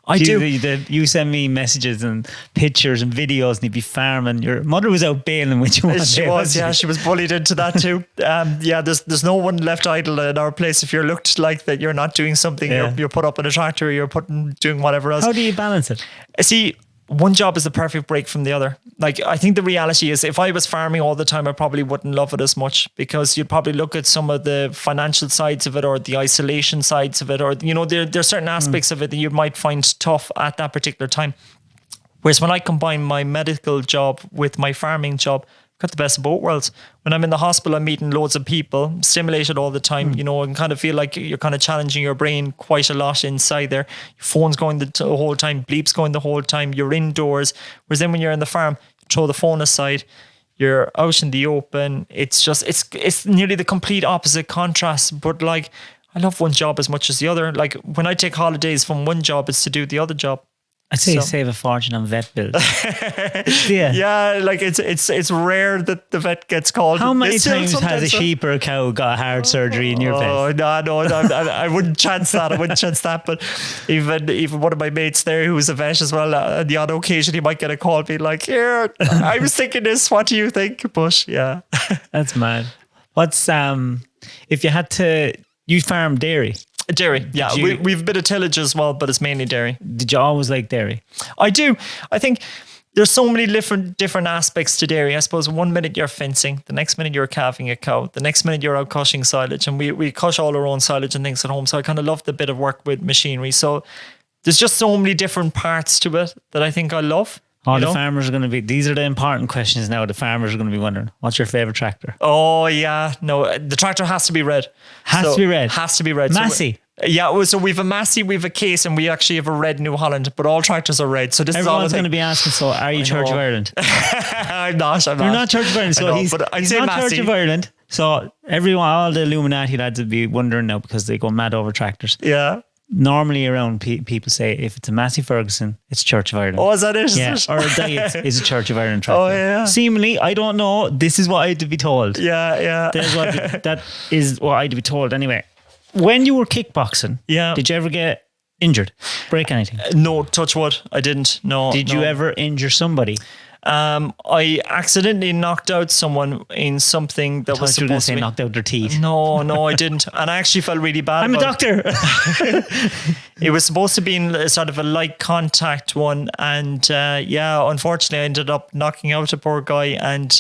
I do. You send me messages and pictures and videos and you'd be farming. Your mother was out bailing with you one day. She was, yeah. She was bullied into that too. There's no one left idle in our place. If you're looked like that you're not doing something, you're put up in a tractor, you're doing whatever else. How do you balance it? See, one job is the perfect break from the other. Like, I think the reality is if I was farming all the time, I probably wouldn't love it as much, because you'd probably look at some of the financial sides of it or the isolation sides of it, or, there's certain aspects of it that you might find tough at that particular time. Whereas when I combine my medical job with my farming job, got the best of both worlds. When I'm in the hospital, I'm meeting loads of people, stimulated all the time, and kind of feel like you're kind of challenging your brain quite a lot inside there. Your phone's going the whole time, bleeps going the whole time, you're indoors. Whereas then when you're in the farm, you throw the phone aside, you're out in the open. It's just, it's nearly the complete opposite contrast. But like, I love one job as much as the other. Like, when I take holidays from one job, it's to do the other job. I'd say save a fortune on vet bills. Yeah, like it's rare that the vet gets called. How many times has a sheep or a cow got heart surgery in your place? No, I wouldn't chance that. But even one of my mates there who's a vet as well, on the odd occasion he might get a call being like, "Here, I was thinking this. What do you think?" But yeah, that's mad. What's if you had to? You farm dairy. Dairy, yeah. We've a bit of tillage as well, but it's mainly dairy. Did you always like dairy? I do. I think there's so many different aspects to dairy. I suppose 1 minute you're fencing, the next minute you're calving a cow, the next minute you're out cushing silage, and we cush all our own silage and things at home. So I kind of love the bit of work with machinery. So there's just so many different parts to it that I think I love. Oh, the farmers are going to be, these are the important questions now. The farmers are going to be wondering, what's your favorite tractor? Oh, yeah. No, the tractor has to be red. Has to be red. Has to be red. Massey. So we've a Massey, we've a Case, and we actually have a red New Holland, but all tractors are red. So this Everyone's is all going to be asking, so are you Church of Ireland? I'm not. You're not Church of Ireland. So he's not Massey. Church of Ireland. So everyone, all the Illuminati lads would be wondering now because they go mad over tractors. Yeah. Normally around people say if it's a Massey Ferguson, it's Church of Ireland. Oh, is that it? Yeah. Or a Diet is a Church of Ireland tractor. Oh, yeah. Seemingly, I don't know. This is what I had to be told. Yeah. That is what I had to be told anyway. When you were kickboxing, did you ever get injured? Break anything? No, touch wood. I didn't. No. Did you ever injure somebody? I accidentally knocked out someone in something that was supposed to be knocked out their teeth. No, I didn't, and I actually felt really bad. I'm a doctor. It was supposed to be in sort of a light contact one, and unfortunately, I ended up knocking out a poor guy, and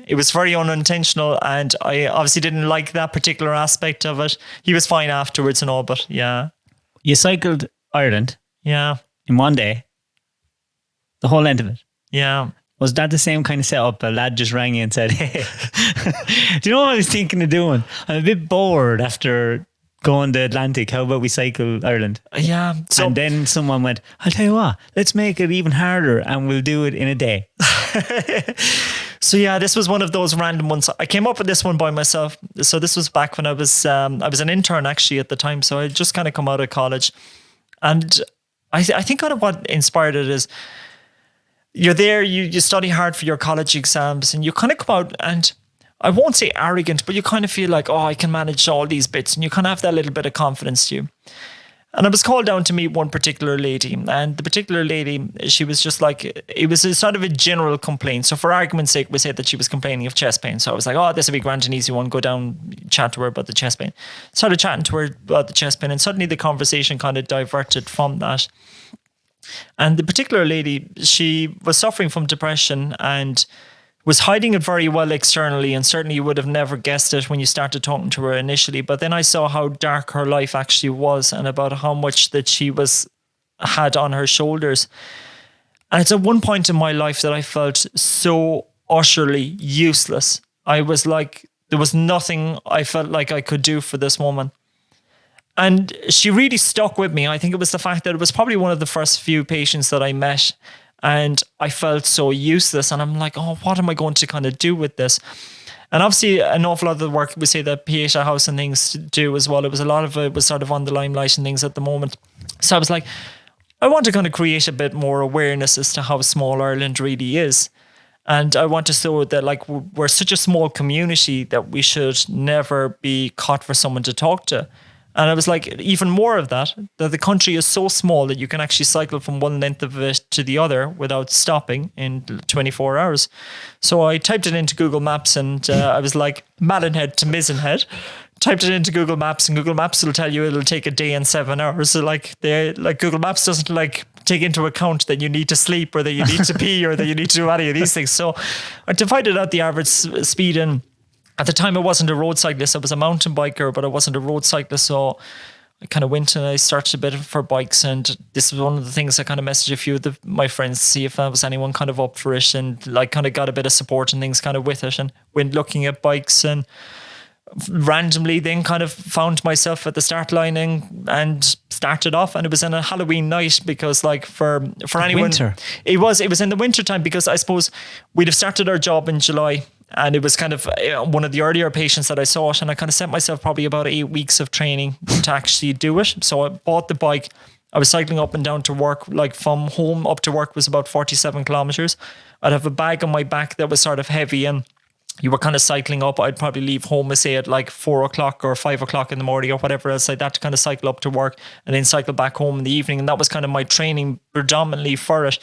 it was very unintentional, and I obviously didn't like that particular aspect of it. He was fine afterwards and all, but yeah. You cycled Ireland, in one day, the whole length of it. Yeah. Was that the same kind of setup? A lad just rang you and said, hey, do you know what I was thinking of doing? I'm a bit bored after going the Atlantic. How about we cycle Ireland? Yeah. And then someone went, I'll tell you what, let's make it even harder and we'll do it in a day. So yeah, this was one of those random ones. I came up with this one by myself. So this was back when I was an intern actually at the time. So I just kind of come out of college. And I think kind of what inspired it is, you're there, you study hard for your college exams, and you kind of come out, and I won't say arrogant, but you kind of feel like, oh, I can manage all these bits, and you kind of have that little bit of confidence to you. And I was called down to meet one particular lady, and the particular lady, she was just like, it was a sort of a general complaint. So for argument's sake, we said that she was complaining of chest pain. So I was like, oh, this will be grand and easy one, go down, chat to her about the chest pain. Started chatting to her about the chest pain, and suddenly the conversation kind of diverted from that. And the particular lady, she was suffering from depression and was hiding it very well externally, and certainly you would have never guessed it when you started talking to her initially. But then I saw how dark her life actually was, and about how much that she had on her shoulders. And it's at one point in my life that I felt so utterly useless. I was like, there was nothing I felt like I could do for this woman. And she really stuck with me. I think it was the fact that it was probably one of the first few patients that I met, and I felt so useless. And I'm like, oh, what am I going to kind of do with this? And obviously an awful lot of the work we say that PHA House and things do as well. A lot of it was sort of on the limelight and things at the moment. So I was like, I want to kind of create a bit more awareness as to how small Ireland really is. And I want to show that like we're such a small community that we should never be caught for someone to talk to. And I was like, even more of that the country is so small that you can actually cycle from one length of it to the other without stopping in 24 hours. So I typed it into Google Maps, and I was like, Mallinhead to Mizenhead. Typed it into Google Maps, and Google Maps will tell you it'll take a day and 7 hours. So like Google Maps doesn't like take into account that you need to sleep or that you need to pee or that you need to do any of these things. So I divided out the average speed, and at the time, I wasn't a road cyclist. I was a mountain biker, but I wasn't a road cyclist. So I kind of went and I searched a bit for bikes. And this was one of the things I kind of messaged a few of my friends to see if there was anyone kind of up for it, and like kind of got a bit of support and things kind of with it, and went looking at bikes, and randomly then kind of found myself at the start line and started off. And it was in a Halloween night, because like for anyone, winter. It was in the winter time, because I suppose we'd have started our job in July. And it was kind of one of the earlier patients that I saw it, and I kind of set myself probably about 8 weeks of training to actually do it. So I bought the bike. I was cycling up and down to work, like from home up to work was about 47 kilometers. I'd have a bag on my back that was sort of heavy, and you were kind of cycling up. I'd probably leave home, say at like 4 o'clock or 5 o'clock in the morning or whatever else like that, to kind of cycle up to work and then cycle back home in the evening. And that was kind of my training predominantly for it.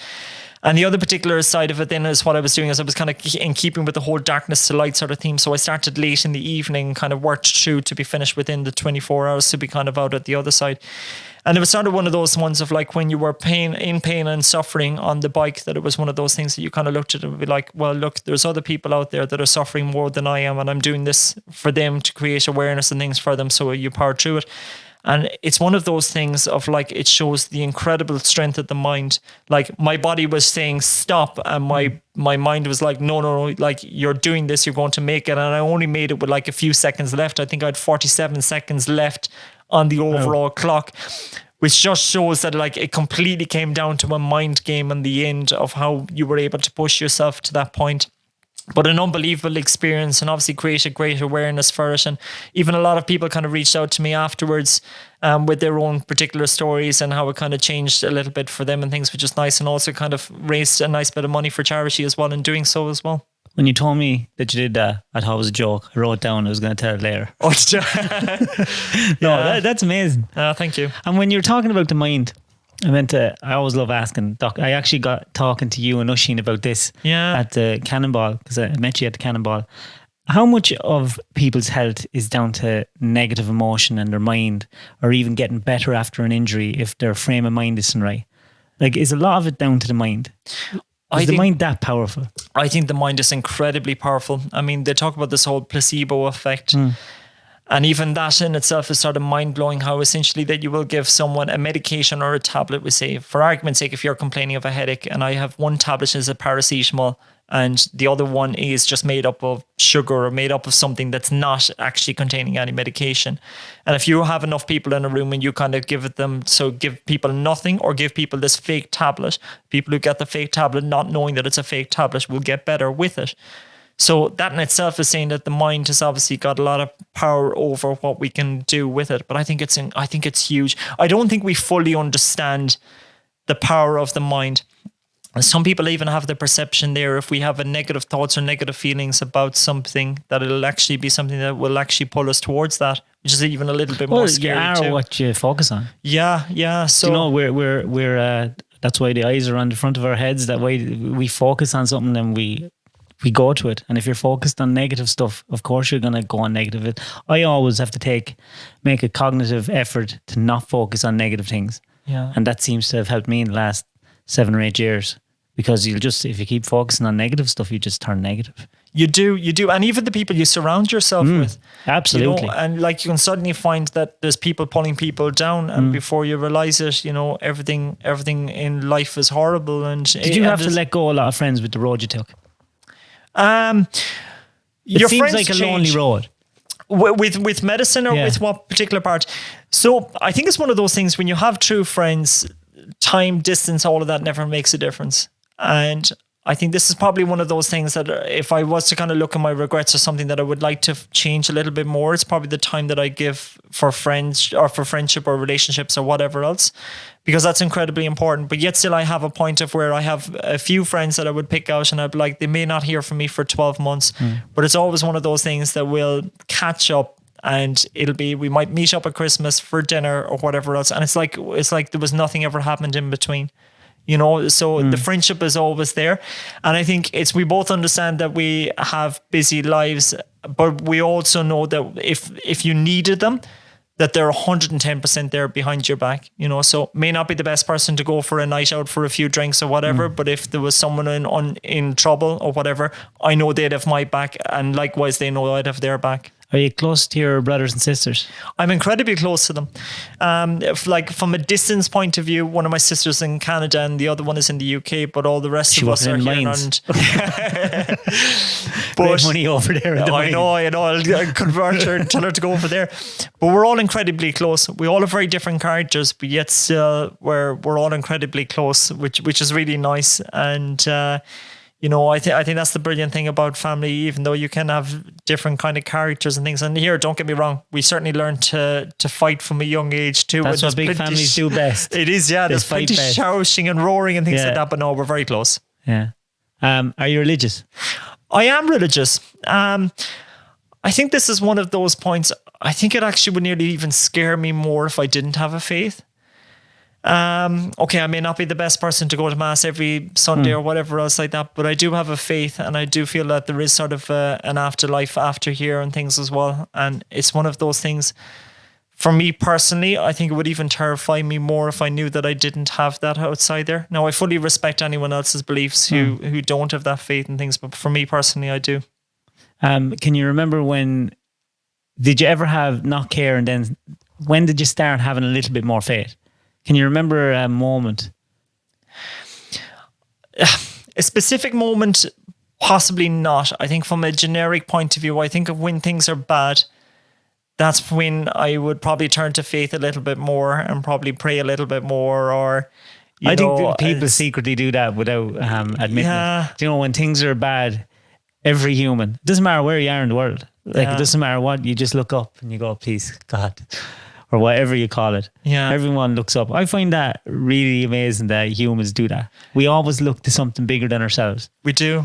And the other particular side of it then is what I was doing is I was kind of in keeping with the whole darkness to light sort of theme. So I started late in the evening, kind of worked through to be finished within the 24 hours to be kind of out at the other side. And it was sort of one of those ones of like when you were in pain and suffering on the bike, that it was one of those things that you kind of looked at and be like, well, look, there's other people out there that are suffering more than I am, and I'm doing this for them to create awareness and things for them. So you power through it. And it's one of those things of like, it shows the incredible strength of the mind. Like my body was saying stop, and my mind was like, no, like you're doing this, you're going to make it. And I only made it with like a few seconds left. I think I had 47 seconds left on the overall clock, which just shows that like it completely came down to a mind game in the end of how you were able to push yourself to that point. But an unbelievable experience, and obviously created great awareness for it. And even a lot of people kind of reached out to me afterwards with their own particular stories and how it kind of changed a little bit for them and things, which is nice. And also kind of raised a nice bit of money for charity as well in doing so as well. When you told me that you did that, I thought it was a joke. I wrote it down. I was going to tell it later. Oh, it's No, that's amazing. Thank you. And when you're talking about the mind, I always love asking Doc. I actually got talking to you and Oisin about this at the Cannonball, because I met you at the Cannonball. How much of people's health is down to negative emotion and their mind, or even getting better after an injury if their frame of mind isn't right? Like, is a lot of it down to the mind? Is the mind that powerful? I think the mind is incredibly powerful. I mean, they talk about this whole placebo effect. And even that in itself is sort of mind-blowing, how essentially that you will give someone a medication or a tablet. We say, for argument's sake, if you're complaining of a headache and I have one tablet is a paracetamol and the other one is just made up of sugar or made up of something that's not actually containing any medication. And if you have enough people in a room and you kind of give people nothing or give people this fake tablet, people who get the fake tablet not knowing that it's a fake tablet will get better with it. So that in itself is saying that the mind has obviously got a lot of power over what we can do with it. But I think it's huge. I don't think we fully understand the power of the mind. Some people even have the perception there, if we have a negative thoughts or negative feelings about something, that it'll actually be something that will actually pull us towards that, which is even a little bit more scary too. What you focus on. Yeah. So you know, we're that's why the eyes are on the front of our heads. That way we focus on something and we go to it. And if you're focused on negative stuff, of course you're going to go on negative. I always have to make a cognitive effort to not focus on negative things. Yeah. And that seems to have helped me in the last 7 or 8 years, because if you keep focusing on negative stuff, you just turn negative. You do. And even the people you surround yourself with. Absolutely. You know, and like you can suddenly find that there's people pulling people down, and before you realize it, you know, everything in life is horrible. And did you have to let go a lot of friends with the road you took? Your seems friends like a lonely change. road. With medicine, or with what particular part? So I think it's one of those things when you have true friends, time, distance, all of that never makes a difference. And I think this is probably one of those things that if I was to kind of look at my regrets or something that I would like to change a little bit more, it's probably the time that I give for friends or for friendship or relationships or whatever else, because that's incredibly important. But yet still I have a point of where I have a few friends that I would pick out and I'd be like, they may not hear from me for 12 months, but it's always one of those things that will catch up. And we might meet up at Christmas for dinner or whatever else. And it's like there was nothing ever happened in between. You know, so the friendship is always there. And I think we both understand that we have busy lives, but we also know that if you needed them, that they're 110% there behind your back, you know. So may not be the best person to go for a night out for a few drinks or whatever, but if there was someone in trouble or whatever, I know they'd have my back, and likewise they know I'd have their back. Are you close to your brothers and sisters? I'm incredibly close to them. From a distance point of view, one of my sisters in Canada and the other one is in the UK, but all the rest of us are here. But money over there. I know. I'll convert her and tell her to go over there. But we're all incredibly close. We all have very different characters, but yet still we're all incredibly close, which is really nice. And you know, I think that's the brilliant thing about family, even though you can have different kind of characters and things. And here, don't get me wrong, we certainly learn to fight from a young age too. That's what big families do best. It is, yeah. There's plenty shouting and roaring and things like that, but no, we're very close. Yeah. Are you religious? I am religious. I think this is one of those points. I think it actually would nearly even scare me more if I didn't have a faith. Okay, I may not be the best person to go to mass every Sunday or whatever else like that, but I do have a faith, and I do feel that there is sort of an afterlife after here and things as well. And it's one of those things. For me personally, I think it would even terrify me more if I knew that I didn't have that outside there. Now, I fully respect anyone else's beliefs who don't have that faith and things, but for me personally, I do. Can you remember did you ever have not care, and then when did you start having a little bit more faith? Can you remember a moment? A specific moment, possibly not. I think from a generic point of view, I think of when things are bad, that's when I would probably turn to faith a little bit more and probably pray a little bit more. Or I think that people secretly do that without admitting it. Do you know, when things are bad, every human, it doesn't matter where you are in the world, like it doesn't matter what, you just look up and you go, please God, or whatever you call it. Yeah. Everyone looks up. I find that really amazing that humans do that. We always look to something bigger than ourselves. We do.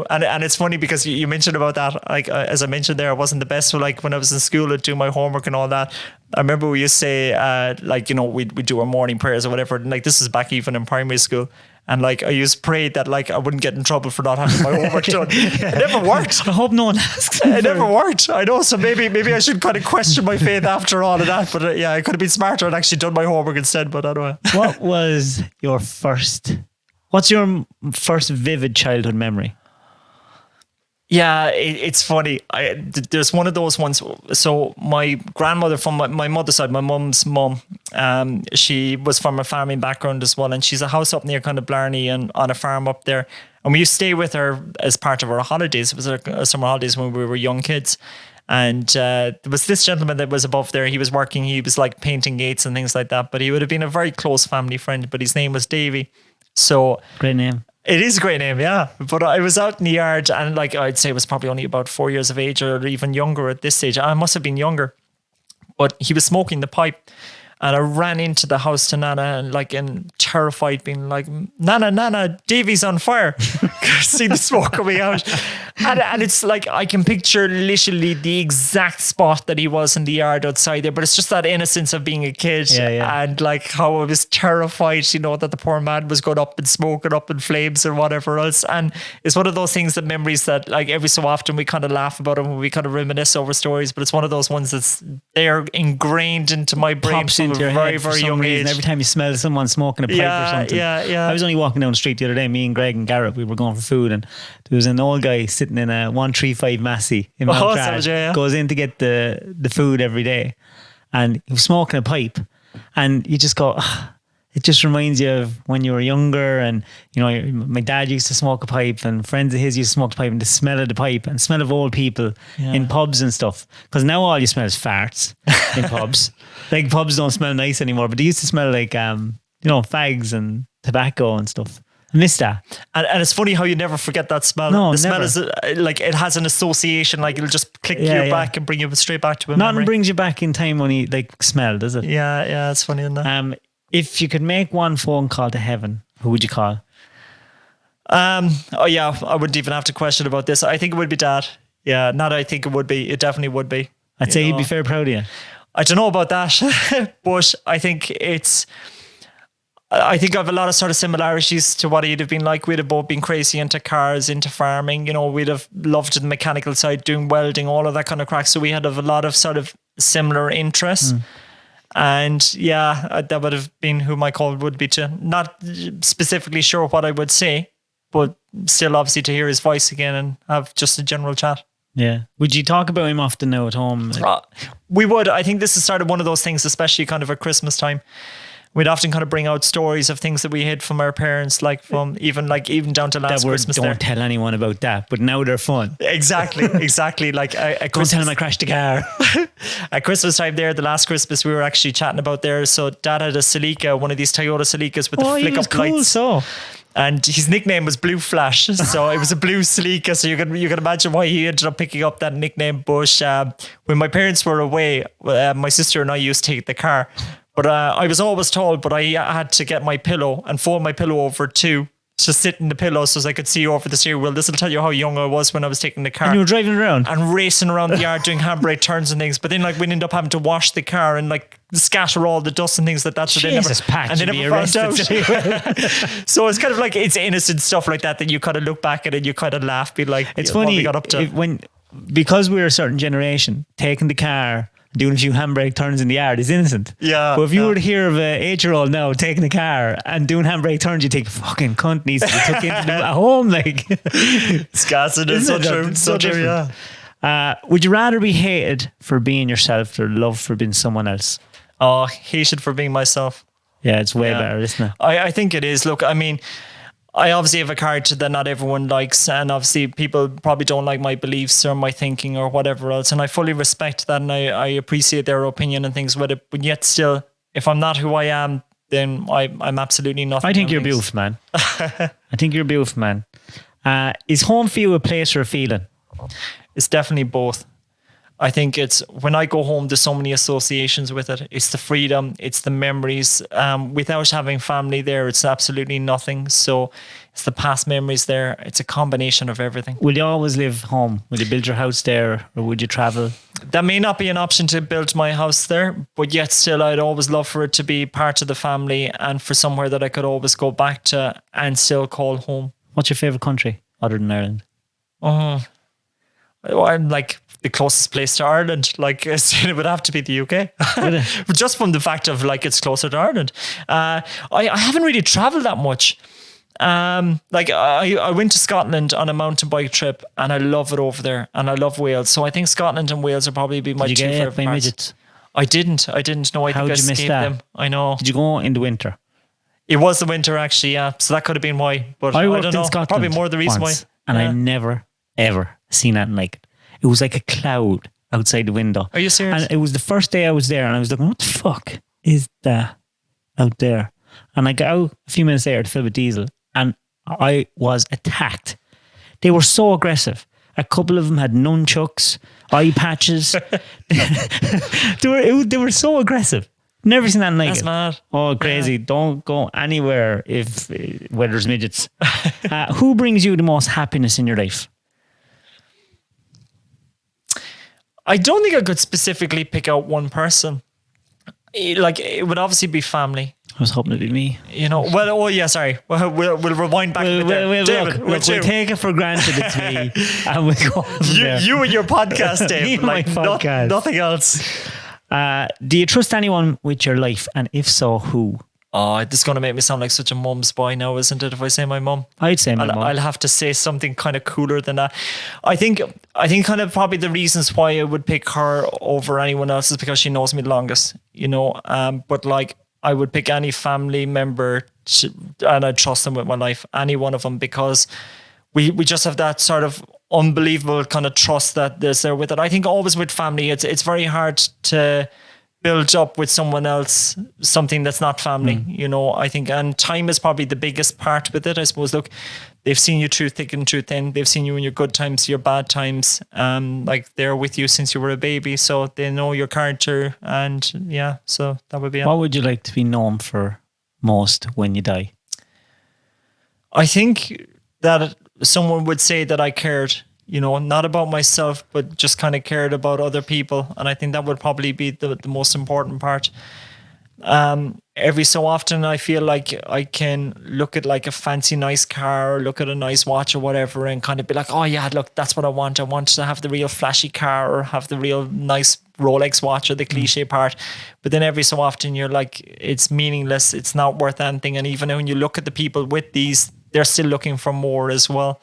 And it's funny because you mentioned about that. Like, as I mentioned there, I wasn't the best. So like when I was in school, I'd do my homework and all that. I remember we used to say, like, you know, we'd do our morning prayers or whatever. And like, this is back even in primary school. And like, I used to pray that like I wouldn't get in trouble for not having my homework done. It never worked. I hope no one asks. It never worked. I know. So maybe I should kind of question my faith after all of that. But I could have been smarter and actually done my homework instead. But anyway. What's your first vivid childhood memory? Yeah, it's funny. There's one of those ones. So my grandmother from my mother's side, my mum's mum, she was from a farming background as well. And she's a house up near kind of Blarney and on a farm up there. And we used to stay with her as part of our holidays. It was our summer holidays when we were young kids. And there was this gentleman that was above there. He was working. He was like painting gates and things like that. But he would have been a very close family friend. But his name was Davy. So great name. It is a great name, yeah. But I was out in the yard and like I'd say I was probably only about 4 years of age or even younger at this stage. I must have been younger. But he was smoking the pipe and I ran into the house to Nana and terrified, being like, Nana, Davy's on fire. See the smoke coming out. And it's like I can picture literally the exact spot that he was in the yard outside there. But it's just that innocence of being a kid. Yeah. And like how I was terrified, you know, that the poor man was going up and smoking up in flames or whatever else. And it's one of those things, that memories that like every so often we kind of laugh about them when we kind of reminisce over stories. But it's one of those ones that's they're ingrained into my brain. Pops into your very, head very for some young reason. age. Every time you smell someone smoking a pipe or something. Yeah. I was only walking down the street the other day, me and Greg and Garrett, we were going for food, and there was an old guy sitting in a 135 Massey in Montreal. Goes in to get the food every day, and he was smoking a pipe, and you just go, it just reminds you of when you were younger. And you know, my dad used to smoke a pipe, and friends of his used to smoke a pipe, and the smell of the pipe and smell of old people in pubs and stuff, because now all you smell is farts in pubs. Like, pubs don't smell nice anymore, but they used to smell like fags and tobacco and stuff. I miss that. And it's funny how you never forget that smell. No, the never. smell is like, it has an association, like it'll just click you back and bring you straight back to a Nothing memory. brings you back in time when you like smell, does it? Yeah, it's funny, isn't that? If you could make one phone call to heaven, who would you call? I wouldn't even have to question about this. I think it would be Dad. Yeah, not I think it would be. It definitely would be. I'd say he'd be very proud of you. I don't know about that, but I think I have a lot of sort of similarities to what he'd have been like. We'd have both been crazy into cars, into farming. You know, we'd have loved the mechanical side, doing welding, all of that kind of crack. So we had a lot of sort of similar interests. And that would have been who my call would be to. Not specifically sure what I would say, but still obviously to hear his voice again and have just a general chat. Yeah. Would you talk about him often now at home? We would. I think this is sort of one of those things, especially kind of at Christmas time. We'd often kind of bring out stories of things that we hid from our parents, like from even down to last Christmas. Don't tell anyone about that, but now they're fun. Exactly. Like don't tell them I crashed the car. At Christmas time there, the last Christmas, we were actually chatting about there. So Dad had a Celica, one of these Toyota Celicas with the flick up lights. So. And his nickname was Blue Flash, so it was a blue Celica. So you can imagine why he ended up picking up that nickname. But when my parents were away, my sister and I used to take the car. But I was always told, but I had to get my pillow and fold my pillow over too, to sit in the pillow so as I could see over the steering wheel. This will tell you how young I was when I was taking the car. And you were driving around? And racing around the yard doing handbrake turns and things. But then like we ended up having to wash the car and like scatter all the dust and things like that. So Jesus, Pat, they never found out. So it's kind of like, it's innocent stuff like that you kind of look back at it and you kind of laugh, be like, it's funny, what we got up to. because we're a certain generation, taking the car doing a few handbrake turns in the yard is innocent. Yeah, But if you yeah. were to hear of an 8-year-old now taking a car and doing handbrake turns, you think, fucking cunt needs to be took into them at home. Like, It's gas, it is so Isn't it? true. It's So so true, different. yeah. would you rather be hated for being yourself or loved for being someone else? Oh, hated for being myself. Yeah, it's way Yeah. better, isn't it? I think it is. Look, I mean, I obviously have a character that not everyone likes, and obviously people probably don't like my beliefs or my thinking or whatever else. And I fully respect that, and I appreciate their opinion and things with it. But yet still, if I'm not who I am, then I'm absolutely nothing. I think you're else. beautiful, man. I think you're beautiful, man. Is home for you a place or a feeling? It's definitely both. I think it's when I go home, there's so many associations with it. It's the freedom, it's the memories. Without having family there, it's absolutely nothing. So it's the past memories there. It's a combination of everything. Will you always live home? Will you build your house there or would you travel? That may not be an option to build my house there, but yet still, I'd always love for it to be part of the family and for somewhere that I could always go back to and still call home. What's your favourite country other than Ireland? I'm like the closest place to Ireland. Like it would have to be the UK, just from the fact of like it's closer to Ireland. I haven't really travelled that much. Like I went to Scotland on a mountain bike trip, and I love it over there, and I love Wales. So I think Scotland and Wales are probably be my Did you two get favorite ate by parts. midgets? I didn't know. I How think I did you miss escaped that? them. I know. Did you go in the winter? It was the winter actually, yeah. So that could have been why. But I worked don't know. in Scotland Probably more the reason once, why. and I Yeah. never, ever seen anything like it. It was like a cloud outside the window. Are you serious? And it was the first day I was there, and I was looking, what the fuck is that out there? And I got out a few minutes later to fill with diesel, and I was attacked. They were so aggressive. A couple of them had nunchucks, eye patches. they were so aggressive. Never seen anything like That's it. mad. Oh, crazy. Don't go anywhere where there's midgets. Who brings you the most happiness in your life? I don't think I could specifically pick out one person. It would obviously be family. I was hoping it'd be me. You know, well, oh yeah, sorry. We'll rewind back a bit there. David, Look, we'll take it for granted it's me, and we'll go from there. you and your podcast, Dave. Me and my podcast. Nothing else. Do you trust anyone with your life, and if so, who? Oh, this is going to make me sound like such a mum's boy now, isn't it? If I say my mum, I'd say my mum. I'll have to say something kind of cooler than that. I think kind of probably the reasons why I would pick her over anyone else is because she knows me the longest, you know. But like I would pick any family member and I trust them with my life, any one of them, because we just have that sort of unbelievable kind of trust that there's there with it. I think always with family, it's very hard to build up with someone else something that's not family, you know. I think, and time is probably the biggest part with it, I suppose. Look, they've seen you through thick and through thin. They've seen you in your good times, your bad times. Like they're with you since you were a baby, so they know your character, and yeah, so that would be it. What would you like to be known for most when you die? I think that someone would say that I cared, you know, not about myself, but just kind of cared about other people. And I think that would probably be the most important part. Every so often I feel like I can look at like a fancy nice car or look at a nice watch or whatever and kind of be like, oh yeah, look, that's what I want. I want to have the real flashy car or have the real nice Rolex watch, or the cliche part. But then every so often you're like, it's meaningless, it's not worth anything. And even when you look at the people with these, they're still looking for more as well.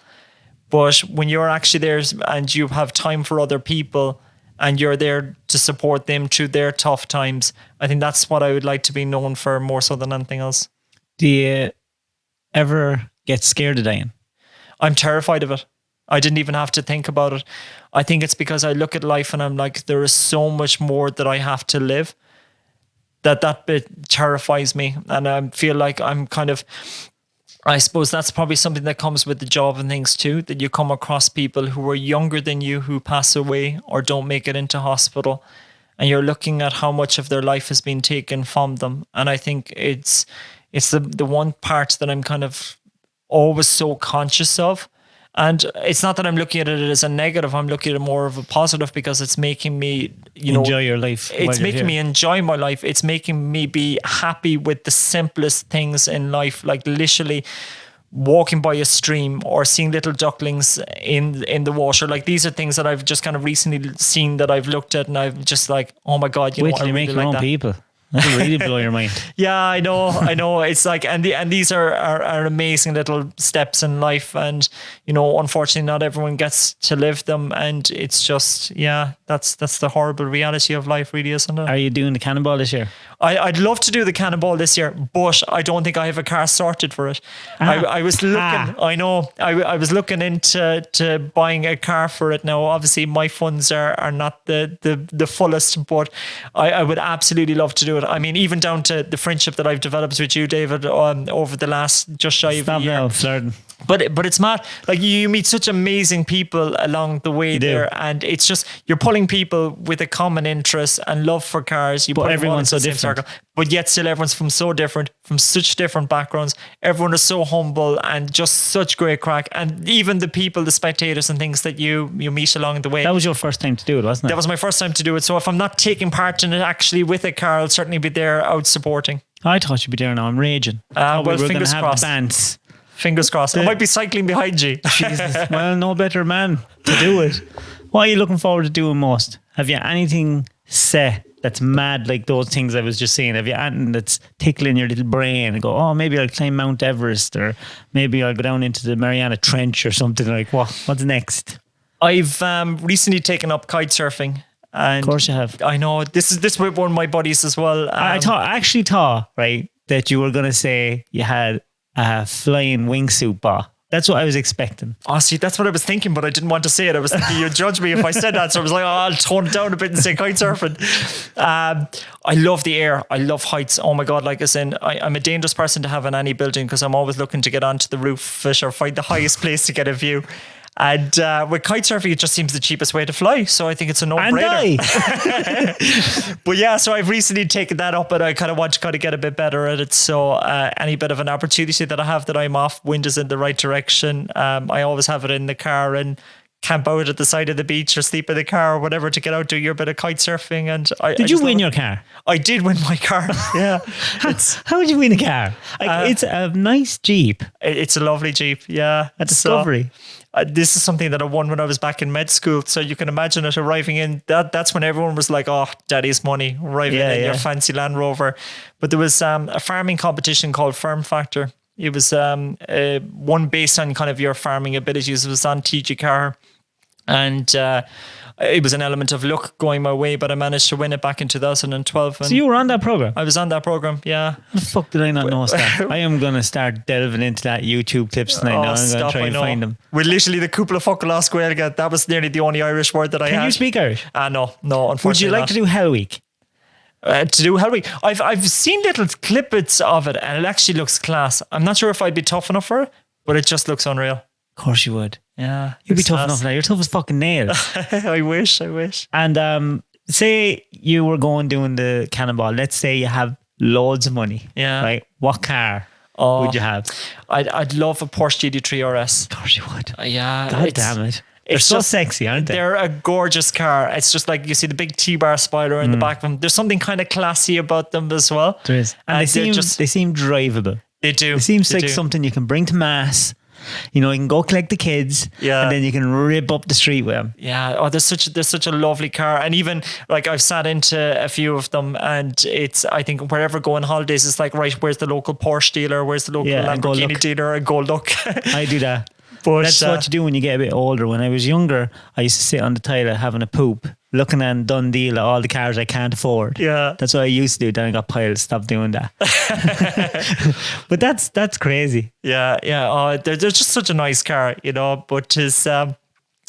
But when you're actually there and you have time for other people and you're there to support them through their tough times, I think that's what I would like to be known for more so than anything else. Do you ever get scared of dying? I'm terrified of it. I didn't even have to think about it. I think it's because I look at life and I'm like, there is so much more that I have to live, that bit terrifies me. And I feel like I'm kind of, I suppose that's probably something that comes with the job and things too, that you come across people who are younger than you who pass away or don't make it into hospital, and you're looking at how much of their life has been taken from them. And I think it's the one part that I'm kind of always so conscious of. And it's not that I'm looking at it as a negative, I'm looking at it more of a positive, because it's making me, Enjoy your life. it's making me enjoy my life. It's making me be happy with the simplest things in life. Like literally walking by a stream or seeing little ducklings in the water. Like these are things that I've just kind of recently seen that I've looked at and I've just like, oh my God, Wait till you make your own people. That'll really blow your mind. Yeah, I know. It's like, and these are amazing little steps in life, and unfortunately, not everyone gets to live them, and it's just, that's the horrible reality of life, really, isn't it? Are you doing the cannonball this year? I'd love to do the cannonball this year, but I don't think I have a car sorted for it. I was looking. I know. I was looking into buying a car for it. Now, obviously, my funds are not the fullest, but I would absolutely love to do it. I mean, even down to the friendship that I've developed with you, David, over the last just shy of a year. Now, flirting. But it's mad. Like you meet such amazing people along the way there, and it's just you're pulling people with a common interest and love for cars. But everyone's so different. But yet still everyone's from such different backgrounds. Everyone is so humble and just such great crack. And even the people, the spectators and things that you meet along the way. That was your first time to do it, wasn't it? That was my first time to do it. So if I'm not taking part in it actually with a car, I'll certainly be there out supporting. I thought you'd be there now. I'm raging. Well, we were fingers going to have crossed. the bands. Fingers crossed. I might be cycling behind you. Jesus. Well, no better man to do it. What are you looking forward to doing most? Have you anything set that's mad like those things I was just saying? Have you anything that's tickling your little brain and go, oh, maybe I'll climb Mount Everest, or maybe I'll go down into the Mariana Trench or something? Like, what's next? I've recently taken up kite surfing. And of course you have. I know. This is with one of my buddies as well. I actually thought, right, that you were going to say you had a flying wingsuit bar. That's what I was expecting. Oh, see, that's what I was thinking, but I didn't want to say it. I was thinking you'd judge me if I said that. So I was like, I'll tone it down a bit and say kite surfing. I love the air. I love heights. Oh my God. Like I said, I'm a dangerous person to have in any building because I'm always looking to get onto the roof or find the highest place to get a view. And with kite surfing, it just seems the cheapest way to fly. So I think it's a no-brainer. But yeah, so I've recently taken that up and I kind of want to get a bit better at it. So any bit of an opportunity that I have that I'm off, wind is in the right direction. I always have it in the car and camp out at the side of the beach or sleep in the car or whatever to get out, do your bit of kite surfing. And Did you win your car? I did win my car. Yeah. How did you win a car? It's a nice Jeep. It's a lovely Jeep. Yeah. A Discovery. This is something that I won when I was back in med school. So you can imagine it arriving in that's when everyone was like, oh, daddy's money, arriving in your fancy Land Rover. But there was a farming competition called Farm Factor. It was one based on kind of your farming abilities. It was on TG Car. And it was an element of luck going my way, but I managed to win it back in 2012. And so you were on that program? I was on that program, yeah. How the fuck did I not know that? I am going to start delving into that YouTube clips tonight. Now I'm going to try and find them. We're literally the Cúpla Focalas Gaeilge. That was nearly the only Irish word that I had. Can you speak Irish? No, unfortunately. Would you like to do Hell Week? To do Hell Week? I've seen little clippets of it and it actually looks class. I'm not sure if I'd be tough enough for it, but it just looks unreal. Of course you would. Yeah. You'd be tough enough now. You're tough as fucking nails. I wish. And say you were going doing the cannonball. Let's say you have loads of money. Yeah. Right? What car would you have? I'd love a Porsche GT3 RS. Of course you would. Yeah. God damn it. They're so sexy, aren't they? They're a gorgeous car. It's just like you see the big T-bar spoiler in the back of them. There's something kind of classy about them as well. There is. And they seem drivable. They do. It seems like something you can bring to mass. You know, you can go collect the kids, and then you can rip up the street with them. Yeah. Oh, there's such a lovely car, and even like I've sat into a few of them, and it's I think wherever go on holidays, it's like right, where's the local Porsche dealer? Where's the local Lamborghini dealer? And go look. I do that. But that's what you do when you get a bit older. When I was younger, I used to sit on the toilet having a poop, looking at done deal at all the cars I can't afford. Yeah. That's what I used to do. Then I got piled. Stopped doing that. But that's crazy. Yeah. Oh, they're just such a nice car, you know. But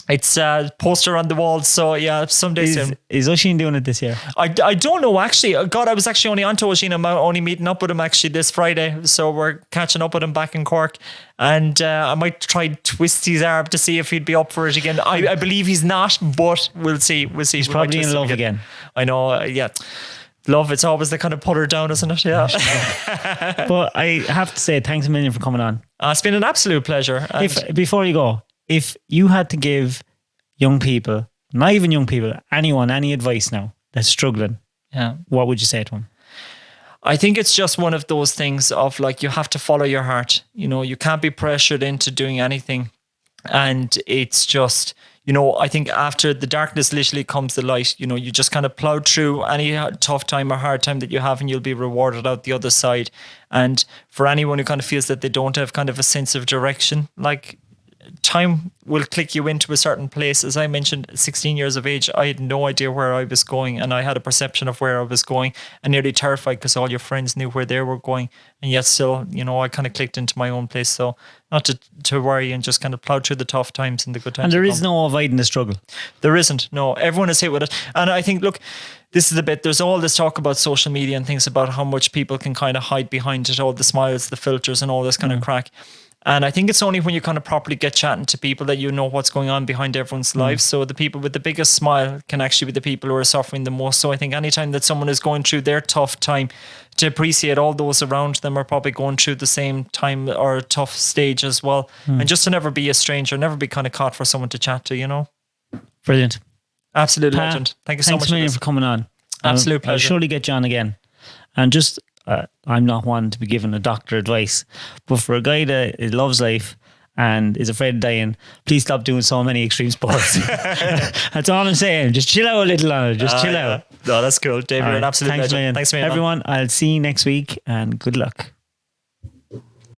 it's a poster on the wall. So yeah, someday soon. Is Oisin doing it this year? I don't know actually. God, I was actually only on to Oisin. I'm only meeting up with him actually this Friday. So we're catching up with him back in Cork. And I might try twist his arm to see if he'd be up for it again. I believe he's not, but we'll see. He's probably in love again. I know. Yeah. Love, it's always the kind of putter down, isn't it? Yeah. But I have to say, thanks a million for coming on. It's been an absolute pleasure. Before you go, if you had to give young people, not even young people, anyone, any advice now that's struggling, what would you say to them? I think it's just one of those things of like, you have to follow your heart. You know, you can't be pressured into doing anything. And it's just, you know, I think after the darkness literally comes the light. You know, you just kind of plow through any tough time or hard time that you have, and you'll be rewarded out the other side. And for anyone who kind of feels that they don't have kind of a sense of direction, like, time will click you into a certain place. As I mentioned, 16 years of age, I had no idea where I was going, and I had a perception of where I was going, and nearly terrified because all your friends knew where they were going, and yet still, you know, I kind of clicked into my own place. So not to worry, and just kind of plow through the tough times and the good times. And there is no avoiding the struggle. There isn't. No, everyone is hit with it. And I think, look, this is the bit, there's all this talk about social media and things about how much people can kind of hide behind it, all the smiles, the filters, and all this kind of crack. And I think it's only when you kind of properly get chatting to people that you know what's going on behind everyone's lives. So the people with the biggest smile can actually be the people who are suffering the most. So I think anytime that someone is going through their tough time, to appreciate all those around them are probably going through the same time or tough stage as well. And just to never be a stranger, never be kind of caught for someone to chat to, you know. Brilliant. Absolute legend. Thank you so much. Thanks a million for coming on. Absolute pleasure. I'll surely get you on again. And just, I'm not one to be giving a doctor advice, but for a guy that loves life and is afraid of dying, please stop doing so many extreme sports. That's all I'm saying. Just chill out a little on it. Just chill out. No, that's cool. Dave, you're an absolute legend. Thanks, man. Thanks, man. Everyone, I'll see you next week, and good luck.